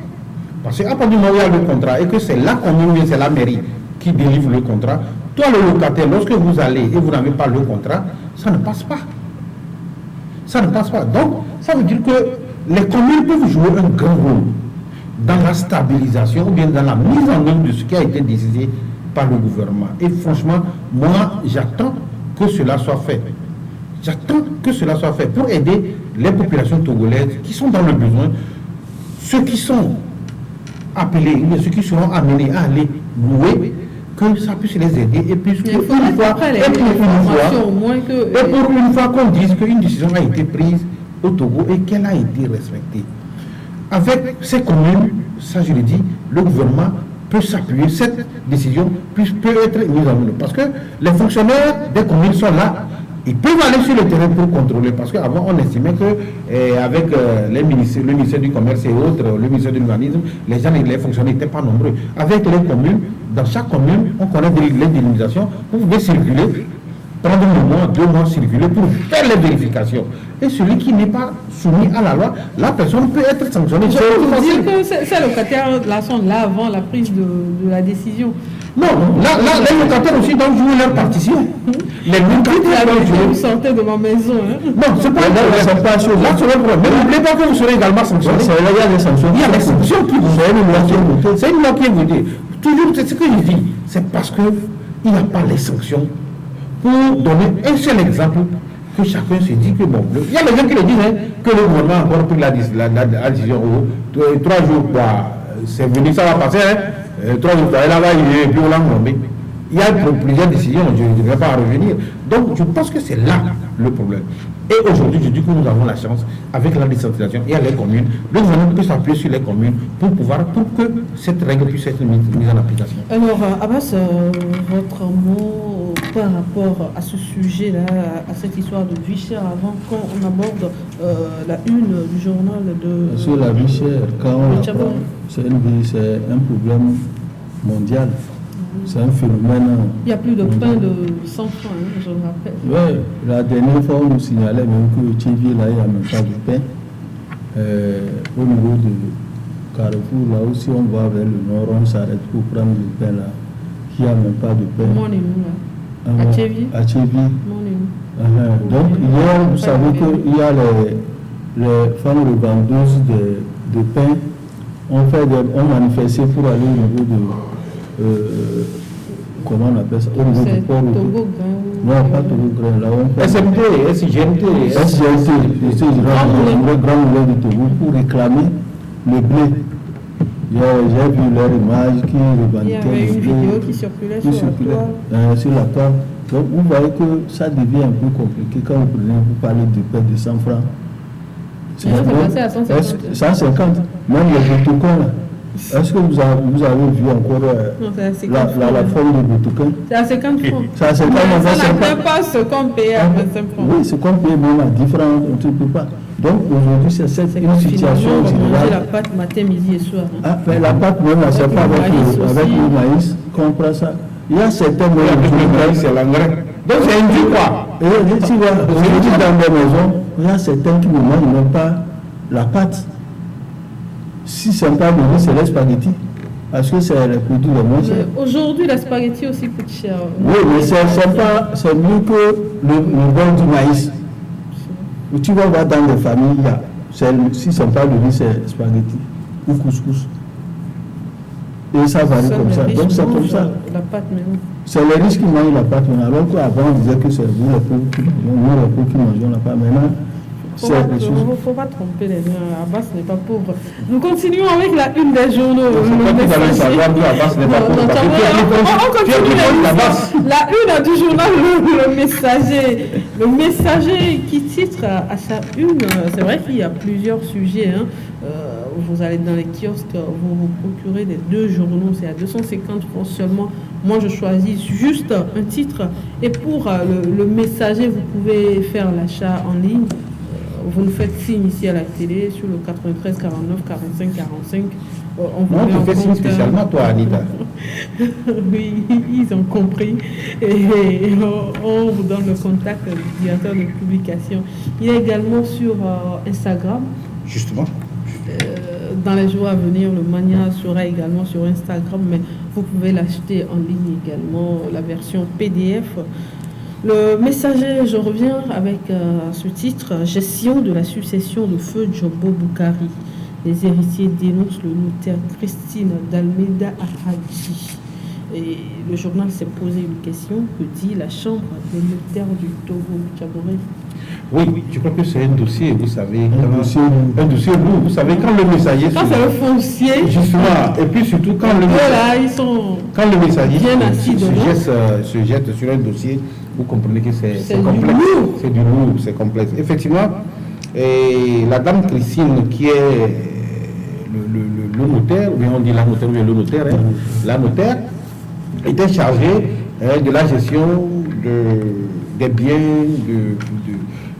Parce qu'à partir du moment où il y a le contrat et que c'est la commune, c'est la mairie qui délivre le contrat, toi le locataire, lorsque vous allez et vous n'avez pas le contrat, ça ne passe pas. Ça ne passe pas. Donc, ça veut dire que les communes peuvent jouer un grand rôle dans la stabilisation ou bien dans la mise en œuvre de ce qui a été décidé par le gouvernement. Et franchement, moi, j'attends que cela soit fait. J'attends que cela soit fait pour aider les populations togolaises qui sont dans le besoin, ceux qui sont appelés, ceux qui seront amenés à aller louer, que ça puisse les aider. Et puis, pour une fois qu'on dise qu'une décision a été prise au Togo et qu'elle a été respectée. Avec ces communes, ça je le dis, le gouvernement peut s'appuyer, cette décision peut être mise en œuvre. Parce que les fonctionnaires des communes sont là. Ils peuvent aller sur le terrain pour contrôler, parce qu'avant on estimait que avec le ministère du Commerce et autres, le ministère de l'Urbanisme, les gens, les fonctionnaires n'étaient pas nombreux. Avec les communes, dans chaque commune, on connaît les délimitations, vous pouvez circuler, prendre 1 mois, 2 mois, circuler pour faire les vérifications. Et celui qui n'est pas soumis à la loi, la personne peut être sanctionnée. Je veux dire que ces locataires-là sont là avant la prise de la décision. Non, là, les locataires aussi doivent jouer leur partition. Les locataires doivent jouer. Vous sortez de ma maison. Non, c'est pas sûr. Là, c'est le problème. Mais n'oubliez pas que vous serez également sanctionné. Il y a des sanctions. Il y a des sanctions qui vous sont. C'est une loi qui est votée. Toujours, c'est ce que je dis. C'est parce qu'il n'y a pas les sanctions. Pour donner un seul exemple, que chacun se dit que bon. Il y a des gens qui le disent, que le gouvernement a encore pris la décision. 3 jours, c'est venu, ça va passer. 3 jours, là-bas, et puis on l'a nommé. Il y a plusieurs décisions, je ne vais pas en revenir. Donc, je pense que c'est là le problème. Et aujourd'hui, je dis que nous avons la chance, avec la décentralisation et les communes, le gouvernement peut s'appuyer sur les communes pour que cette règle puisse être mise en application. Alors, Abbas, votre mot par rapport à ce sujet-là, à cette histoire de vie chère, avant qu'on aborde la une du journal de... Sur la vie chère, quand on apprend, c'est un problème mondial. C'est un phénomène. Il n'y a plus de pain de 100 francs, hein, je le rappelle. Oui, la dernière fois, on nous signalait même que Tchévi, là, il n'y a même pas de pain. Au niveau de Carrefour, là aussi, on va vers le nord, on s'arrête pour prendre le pain là. Il n'y a même pas de pain. Mon ému, là. À Tchévi. À Tchévi. Mon ému. Donc, hier, vous savez qu'il y a les femmes revendeuses de pain. On manifestait pour aller au niveau de. Comment on appelle ça? Au niveau du port. Non, pas Togo-Grain. Là, on fait. SMT, SIGMT. SIGMT, le grand moulin de Togo, pour réclamer le blé. J'ai vu leur image qui revendiquait. Il y avait une vidéo qui circulait sur la toile. Donc, vous voyez que ça devient un peu compliqué quand vous parlez de pain de 100 francs. C'est passé à 150. 150. Même les boutocons là. Est-ce que vous avez vu encore la forme de boutocon? C'est à 50 francs. C'est à 50 francs. Ça n'atteint pas ce qu'on payait à 25 francs. Oui, ce qu'on payait même à 10 francs, on ne peut pas. Donc aujourd'hui, c'est une situation générale. La pâte matin, midi et soir. Ah, mais la pâte même, c'est pas avec le maïs qu'on prend ça. Il y a certains moyens de maïs, c'est l'engrais. Donc c'est induit quoi? Et si vous dites dans des maisons, il y a certains qui ne mangent même pas la pâte. Si c'est pas le riz, c'est les spaghettis. Parce que c'est le produit le moins cher. Aujourd'hui, la spaghetti aussi coûte cher. Oui, mais c'est mieux que le bol du maïs. Tu vas voir dans les familles, si c'est pas le riz, c'est spaghetti ou couscous. Et ça varie comme ça. Donc c'est comme ça. La pâte maintenant. C'est les riches qui mangent la pâte maintenant. Alors qu'avant, on disait que c'est vous les pauvres qui mangeons la pâte. Maintenant, il ne faut pas tromper les gens. Abbas n'est pas pauvre. Nous continuons avec la une des journaux. On continue la une du journal Le Messager. Le Messager qui titre à sa une, c'est vrai qu'il y a plusieurs sujets. Vous allez dans les kiosques, vous vous procurez les deux journaux, c'est à 250 francs seulement. Moi, je choisis juste un titre. Et pour le Messager, vous pouvez faire l'achat en ligne. Vous nous faites signe ici à la télé sur le 93 49 45 45. On te fait signe spécialement, toi, Anita. Oui, ils ont compris. Et on vous donne le contact du directeur de publication. Il est également sur Instagram. Justement. Dans les jours à venir, le Mania sera également sur Instagram, mais vous pouvez l'acheter en ligne également, la version PDF. Le Messager, je reviens avec ce titre, gestion de la succession de feu Djobo Boukari. Les héritiers dénoncent le notaire Christine d'Almeida Ahadji. Et le journal s'est posé une question, que dit la chambre des notaires du Togo, Tchaboré? Oui, je crois que c'est un dossier, vous savez. Un dossier lourd, vous savez, quand le Messager... Quand c'est le foncier... Justement, et puis surtout quand le Messager se jette sur un dossier, vous comprenez que c'est complexe. C'est du lourd, c'est complexe. Effectivement, et la dame Christine, qui est le notaire, ou bien on dit la notaire, ou bien le notaire, la notaire, était chargée de la gestion des biens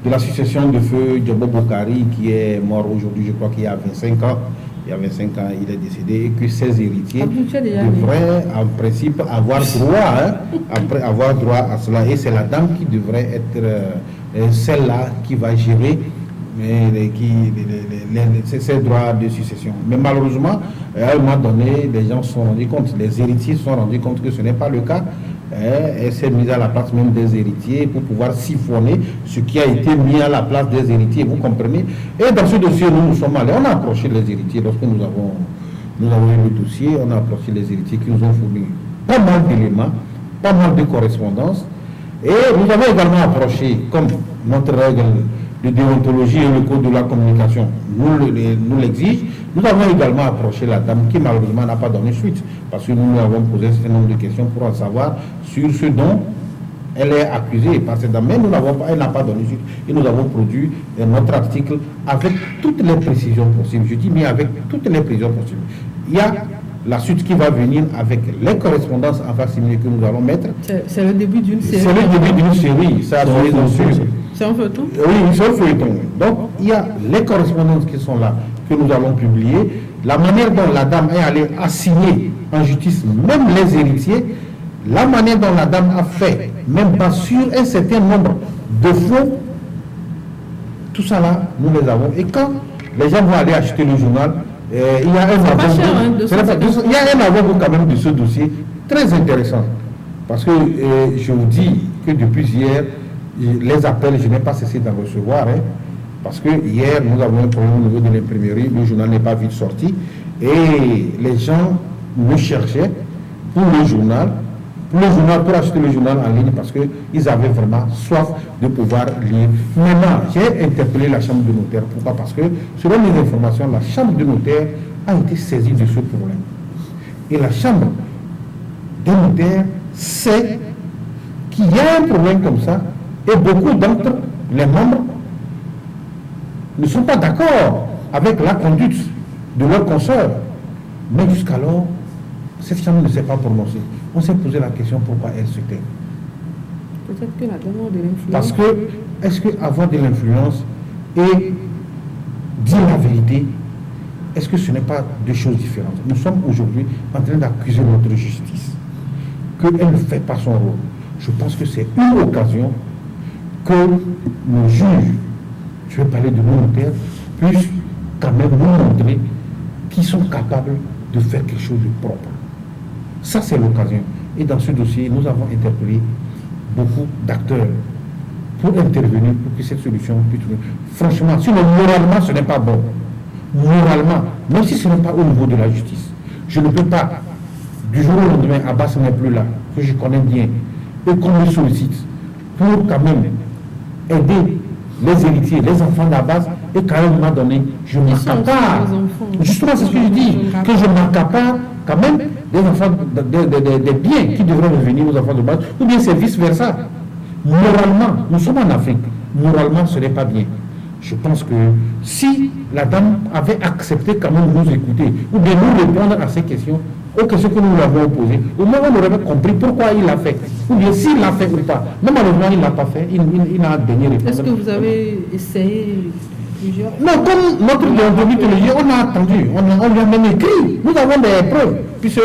de la succession de feu Djobo Boukari, qui est mort aujourd'hui, je crois qu'il y a 25 ans. Il y a 25 ans, il est décédé, et que ses héritiers devraient en principe avoir droit, à cela. Et c'est la dame qui devrait être celle-là qui va gérer ces droits de succession. Mais malheureusement, à un moment donné, les gens se sont rendus compte, les héritiers se sont rendus compte que ce n'est pas le cas. Elle s'est mise à la place même des héritiers pour pouvoir siphonner ce qui a été mis à la place des héritiers, vous comprenez. Et dans ce dossier, nous sommes allés, on a approché les héritiers lorsque nous avons eu le dossier, on a approché les héritiers qui nous ont fourni pas mal d'éléments, pas mal de correspondances. Et nous avons également approché, comme notre règle de déontologie et le code de la communication nous l'exige, nous avons également approché la dame qui malheureusement n'a pas donné suite, parce que nous avons posé un certain nombre de questions pour en savoir sur ce dont elle est accusée par cette dame, mais elle n'a pas donné suite, et nous avons produit notre article avec toutes les précisions possibles. Je dis mais avec toutes les précisions possibles. Il y a la suite qui va venir avec les correspondances en facsimilé que nous allons mettre. C'est le début d'une série. C'est le début d'une série, ça a donné dans c'est un feuilleton? Oui, c'est un feuilleton. Donc, il y a les correspondances qui sont là, que nous allons publier. la manière dont la dame est allée assigner en justice même les héritiers, la manière dont la dame a fait, même pas sur un certain nombre de faux, tout ça là, nous les avons. Et quand les gens vont aller acheter le journal, il y a un avant-goût. Il y a un avant-goût quand même de ce dossier très intéressant. Parce que je vous dis que depuis hier, les appels, je n'ai pas cessé d'en recevoir. Parce que hier, nous avons un problème au niveau de l'imprimerie, le journal n'est pas vite sorti. Et les gens me cherchaient pour le journal, pour acheter le journal en ligne, parce qu'ils avaient vraiment soif de pouvoir lire. Maintenant, j'ai interpellé la chambre de notaire. Pourquoi? Parce que, selon mes informations, la chambre de notaire a été saisie de ce problème. Et la chambre de notaire sait qu'il y a un problème comme ça, et beaucoup d'entre les membres ne sont pas d'accord avec la conduite de leurs consoeurs. Mais jusqu'alors, cette chambre ne s'est pas prononcée. On s'est posé la question pourquoi elle se tait. Peut-être que la demande de l'influence. Parce que, est-ce qu'avoir de l'influence et dire la vérité, est-ce que ce n'est pas deux choses différentes? Nous sommes aujourd'hui en train d'accuser notre justice, qu'elle ne fait pas son rôle. Je pense que c'est une occasion que nos juges, je vais parler de nos notaires, puissent quand même nous montrer qu'ils sont capables de faire quelque chose de propre. Ça, c'est l'occasion. Et dans ce dossier, nous avons interpellé beaucoup d'acteurs pour intervenir, pour que cette solution puisse trouver. Franchement, sinon, moralement, ce n'est pas bon. Moralement, même si ce n'est pas au niveau de la justice, je ne peux pas, du jour au lendemain, Abbas n'est plus là, que je connais bien, et qu'on me sollicite pour quand même aider les héritiers, les enfants d'Abbas, et qu'à un moment donné, je m'accapare. Justement, c'est ce que je dis, que je m'accapare quand même des enfants, des biens qui devraient revenir aux enfants de base, ou bien c'est vice-versa. Moralement, nous sommes en Afrique, moralement, ce n'est pas bien. Je pense que si la dame avait accepté quand même de nous écouter, ou bien nous répondre à ces questions, aux questions que nous lui avons posées, au moins on aurait compris pourquoi il l'a fait, ou bien s'il l'a fait ou pas. Mais malheureusement, il ne l'a pas fait, il n'a daigné répondre. Est-ce que vous avez essayé plusieurs fois? Non, comme notre déontologie, on a attendu, on lui a même écrit, nous avons des preuves, puisque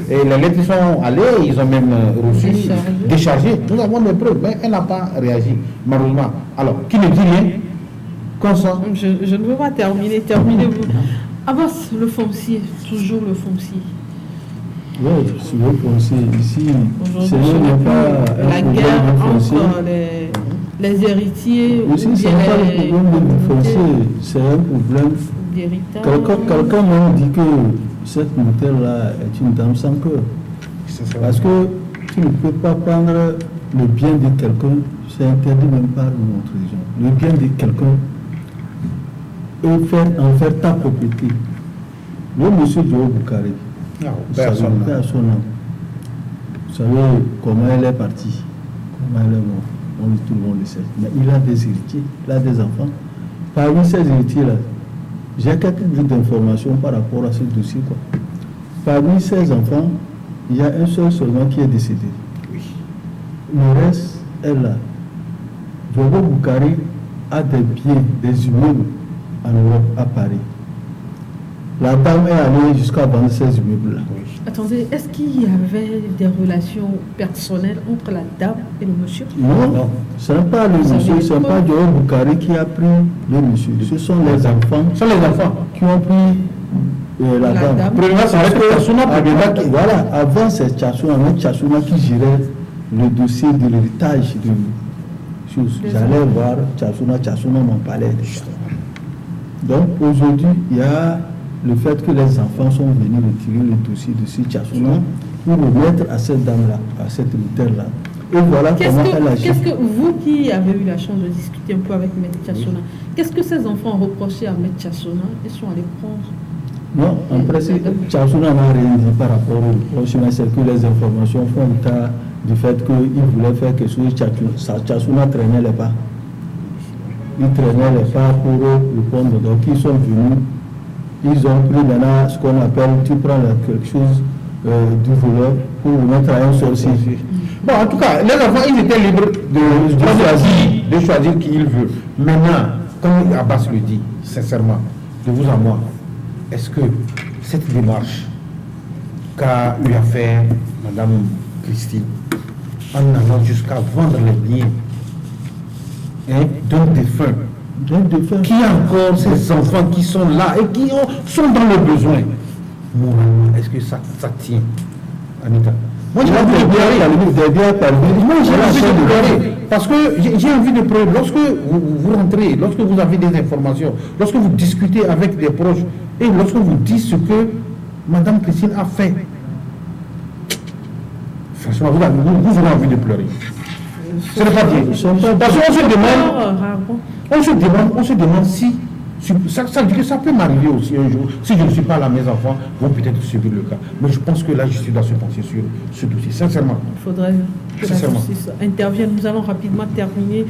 les lettres sont allées, ils ont même reçu, déchargé, nous avons des preuves, mais elle n'a pas réagi, malheureusement. Alors, qui ne dit rien? Je ne veux pas terminez-vous. Abbas, le foncier, toujours le foncier. Oui, sur le foncier, ici, ce n'est pas la guerre entre les héritiers. Aussi, ce n'est pas le problème du foncier, c'est un problème d'héritage. Quelqu'un m'a dit que cette notaire-là est une dame sans cœur. Parce que tu ne peux pas prendre le bien de quelqu'un, c'est interdit même par notre religion. Le bien de quelqu'un, et en faire ta propriété. Le monsieur Joe Boukari, vous savez comment elle est partie, comment elle est morte, tout le monde le sait. Mais il a des héritiers, il a des enfants. Parmi ces héritiers-là, j'ai quelques bouts d'informations par rapport à ce dossier. Parmi ces enfants, il y a un seul seulement qui est décédé. Oui. Le reste est là. Joe Boukari a des biens, des immeubles en Europe, à Paris. La dame est allée jusqu'à vendre ces immeubles-là. Attendez, est-ce qu'il y avait des relations personnelles entre la dame et le monsieur? Non, ce n'est pas le monsieur, ce n'est pas Joe Boukari qui a pris le monsieur. Ce sont les enfants. Ce sont les enfants qui ont pris la dame. Voilà, avant c'est Tchassouna qui gérait le dossier de l'héritage de choses. J'allais voir Tchassouna m'en parlait. Donc aujourd'hui, il y a le fait que les enfants sont venus retirer le dossier de ce Tchassouna pour le mettre à cette dame-là, à cette notaire-là. Et voilà comment elle agit. Qu'est-ce que vous qui avez eu la chance de discuter un peu avec M. Tchassouna, qu'est-ce que ces enfants ont reproché à M. Tchassouna? Ils sont allés prendre. Non, en principe, Tchassouna n'a rien dit par rapport au reproche, mais c'est que les informations font état du fait qu'il voulait faire quelque chose. Tchassouna traînait les pas. Ils traînaient les pas pour répondre. Donc ils sont venus, ils ont pris maintenant ce qu'on appelle, tu prends quelque chose du voleur pour le mettre à un sorcier. Bon, en tout cas, les enfants, ils étaient libres de choisir qui ils veulent. Maintenant, comme Abbas le dit, sincèrement, de vous à moi, est-ce que cette démarche qu'a eu à faire Madame Christie en allant jusqu'à vendre les biens d'un défunt, qui a encore ces enfants qui sont là et qui sont dans le besoin. Moralement, est-ce que ça tient, Anita? Moi, j'ai envie de pleurer. Parce que j'ai envie de pleurer. Lorsque vous rentrez, lorsque vous avez des informations, lorsque vous discutez avec des proches, et lorsque vous dites ce que Madame Christine a fait, franchement, vous avez envie de pleurer. Ce n'est pas bien. Parce qu'on se demande si ça peut m'arriver aussi un jour. Si je ne suis pas là, mes enfants vont peut-être subir le cas. Mais je pense que la justice doit se pencher sur ce dossier, sincèrement. Il faudrait que la justice intervienne. Nous allons rapidement terminer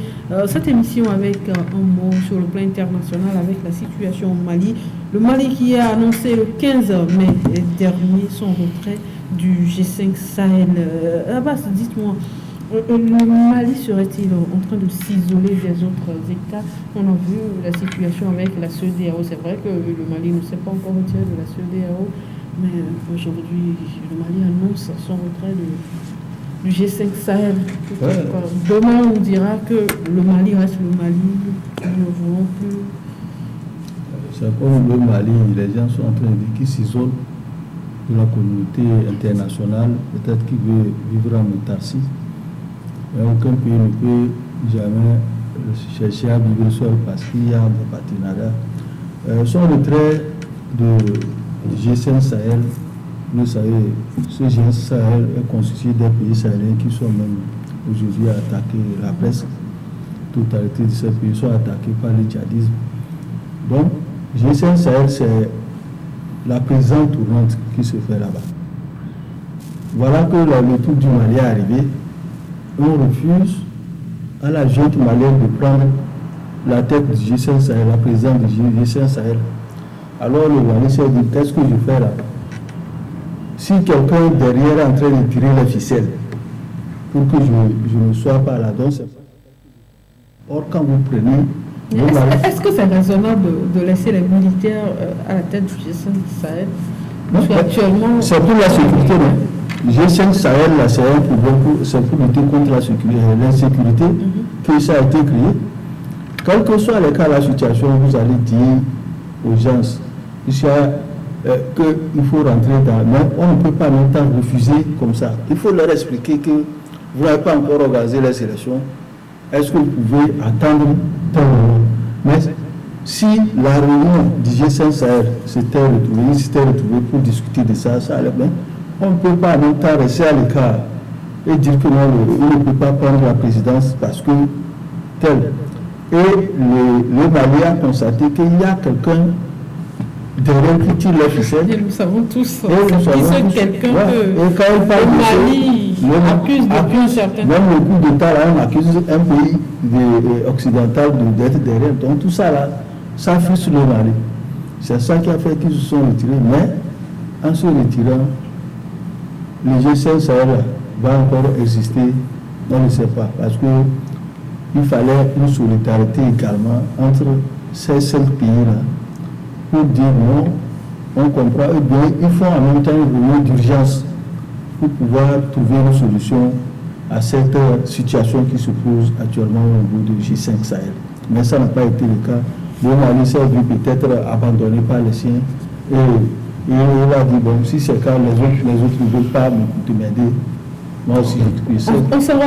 cette émission avec un mot sur le plan international, avec la situation au Mali. Le Mali qui a annoncé le 15 mai dernier son retrait du G5 Sahel. Abbas, dites-moi, le Mali serait-il en train de s'isoler des autres États? On a vu la situation avec la CEDEAO. C'est vrai que le Mali ne s'est pas encore retiré de la CEDEAO, mais aujourd'hui, le Mali annonce son retrait du G5 Sahel. Ouais. Demain, on dira que le Mali reste le Mali, nous ne voulons plus. C'est comme le Mali, les gens sont en train de dire qu'ils s'isolent de la communauté internationale, peut-être qu'ils veulent vivre en autarcie. Mais aucun pays ne peut jamais chercher à vivre seul parce qu'il y a des partenariats. Son retrait de G5 Sahel, vous savez, ce G5 Sahel est constitué des pays sahéliens qui sont même aujourd'hui attaqués, la presque totalité de ces pays sont attaqués par le djihadisme. Donc, G5 Sahel, c'est la présente tournante qui se fait là-bas. Voilà que le tour du Mali est arrivé. On refuse à la junte malienne de prendre la tête du G5 Sahel, la présidente du G5 Sahel. Alors le Mali s'est dit, qu'est-ce que je fais là? Si quelqu'un derrière est en train de tirer les ficelles pour que je ne sois pas là, donc c'est pas. Or, quand vous prenez... Est-ce que c'est raisonnable de laisser les militaires à la tête du G5 Sahel? Parce qu'actuellement... C'est pour la sécurité, non? G5 Sahel, là, c'est un problème c'est pour lutter contre l'insécurité que ça a été créé. Quel que soit le cas, la situation, vous allez dire aux gens qu'il faut rentrer dans... Mais on ne peut pas longtemps refuser comme ça. Il faut leur expliquer que vous n'avez pas encore organisé les élections. Est-ce que vous pouvez attendre tant de moment? Mais si la réunion du G5 Sahel s'était retrouvée pour discuter de ça, ça allait bien. On ne peut pas longtemps rester à l'écart et dire que non, on ne peut pas prendre la présidence parce que tel. Et le Mali a constaté qu'il y a quelqu'un derrière qui tire les ficelles. Et nous savons tous qui quelqu'un que et quand il parle le Mali accuse depuis un certain temps. Même le coup d'État, là, on accuse un pays occidental d'être derrière. Donc tout ça, là, ça frustre le Mali. C'est ça qui a fait qu'ils se sont retirés. Mais en se retirant, le G5 Sahel va encore exister, on ne sait pas, parce qu'il fallait une solidarité également entre ces 5 pays-là pour dire non, on comprend, et bien il faut en même temps une réunion d'urgence pour pouvoir trouver une solution à cette situation qui se pose actuellement au niveau du G5 Sahel. Mais ça n'a pas été le cas. Le Mali s'est vu peut-être abandonné par les siens et il a dit, bon, si c'est le cas, les autres ne veulent pas m'aider. Moi aussi, je sais. On saura,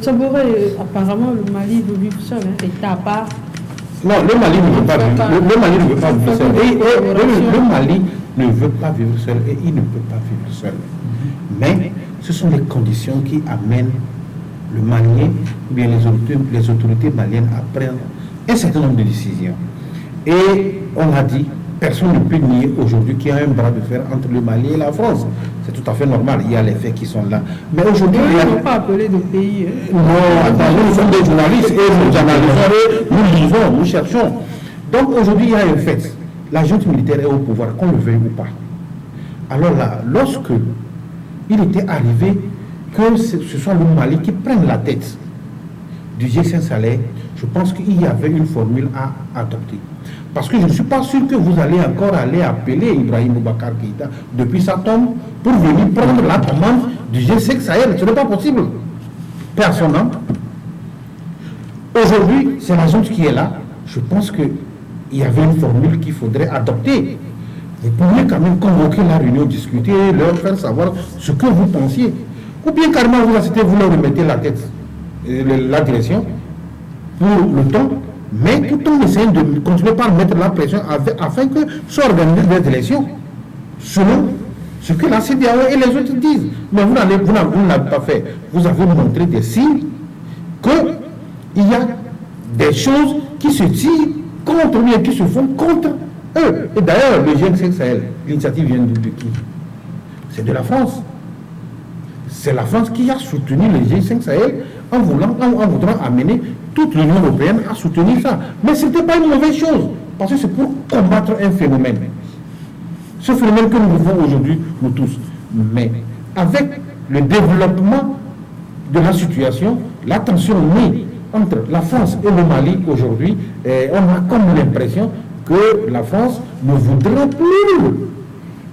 Tchaboré, apparemment, le Mali veut vivre seul, État à part. Non, le Mali ne veut pas vivre. Le Mali ne veut pas vivre seul. Le Mali ne veut pas vivre seul et il ne peut pas vivre seul. Mais ce sont les conditions qui amènent le Malien, ou bien les autorités maliennes à prendre un certain nombre de décisions. Et on a dit, personne ne peut nier aujourd'hui qu'il y a un bras de fer entre le Mali et la France. C'est tout à fait normal, il y a les faits qui sont là. Mais aujourd'hui... Ils n'ont pas appelé de pays. Non, attendez, nous sommes des journalistes et nous analysons, nous lisons, nous cherchons. Donc aujourd'hui, il y a un fait. La junte militaire est au pouvoir, qu'on le veuille ou pas. Alors là, lorsque il était arrivé que ce soit le Mali qui prenne la tête du G5 Sahel, je pense qu'il y avait une formule à adopter. Parce que je ne suis pas sûr que vous allez encore aller appeler Ibrahim Boubacar Keïta depuis sa tombe pour venir prendre la commande du G5 Sahel. Ce n'est pas possible. Personne. Aujourd'hui, c'est la zone qui est là. Je pense qu'il y avait une formule qu'il faudrait adopter. Vous pourriez quand même convoquer la réunion, discuter, leur faire savoir ce que vous pensiez. Ou bien carrément vous acceptez, vous leur remettez la tête, la direction pour le temps, mais tout en essayant de continuer par mettre la pression afin que soient organisées des élections selon ce que la CEDEAO et les autres disent. Mais vous n'avez pas fait. Vous avez montré des signes qu'il y a des choses qui se tirent contre eux et qui se font contre eux. Et d'ailleurs, le G5 Sahel, l'initiative vient de qui? C'est de la France. C'est la France qui a soutenu le G5 Sahel en voulant amener toute l'Union européenne à soutenir ça. Mais ce n'était pas une mauvaise chose, parce que c'est pour combattre un phénomène. Ce phénomène que nous vivons aujourd'hui, nous tous. Mais avec le développement de la situation, la tension née entre la France et le Mali aujourd'hui, on a comme l'impression que la France ne voudrait plus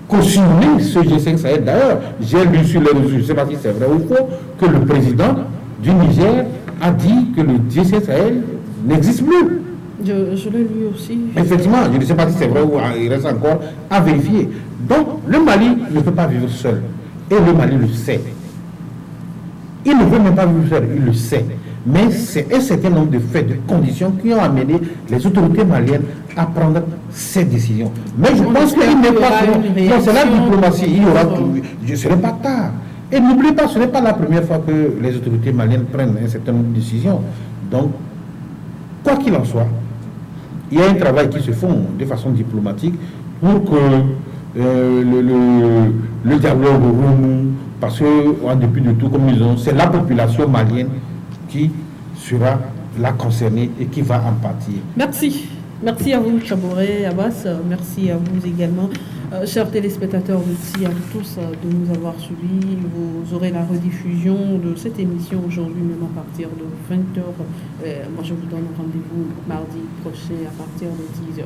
cautionner ce G5 Sahel. D'ailleurs, j'ai lu sur les réseaux, je ne sais pas si c'est vrai ou faux, que le président du Niger a dit que le G5 Sahel n'existe plus. Je l'ai lu aussi. Effectivement, je ne sais pas si c'est vrai ou il reste encore à vérifier. Donc, le Mali ne peut pas vivre seul. Et le Mali le sait. Il ne veut même pas vivre seul, il le sait. Mais c'est un certain nombre de faits, de conditions qui ont amené les autorités maliennes à prendre ces décisions. Mais je pense qu'il n'est pas... Non, c'est la diplomatie, il y aura tout. Ce n'est pas tard. Et n'oubliez pas, ce n'est pas la première fois que les autorités maliennes prennent un certain nombre de décisions. Donc, quoi qu'il en soit, il y a un travail qui se fait de façon diplomatique pour que le dialogue renoue, parce que, en dépit de tout, comme nous disons, c'est la population malienne qui sera là concernée et qui va en pâtir. Merci. Merci à vous, Chaboré, Abbas. Merci à vous également. Chers téléspectateurs, merci à vous tous de nous avoir suivis. Vous aurez la rediffusion de cette émission aujourd'hui, même à partir de 20h. Moi, je vous donne rendez-vous mardi prochain à partir de 10h.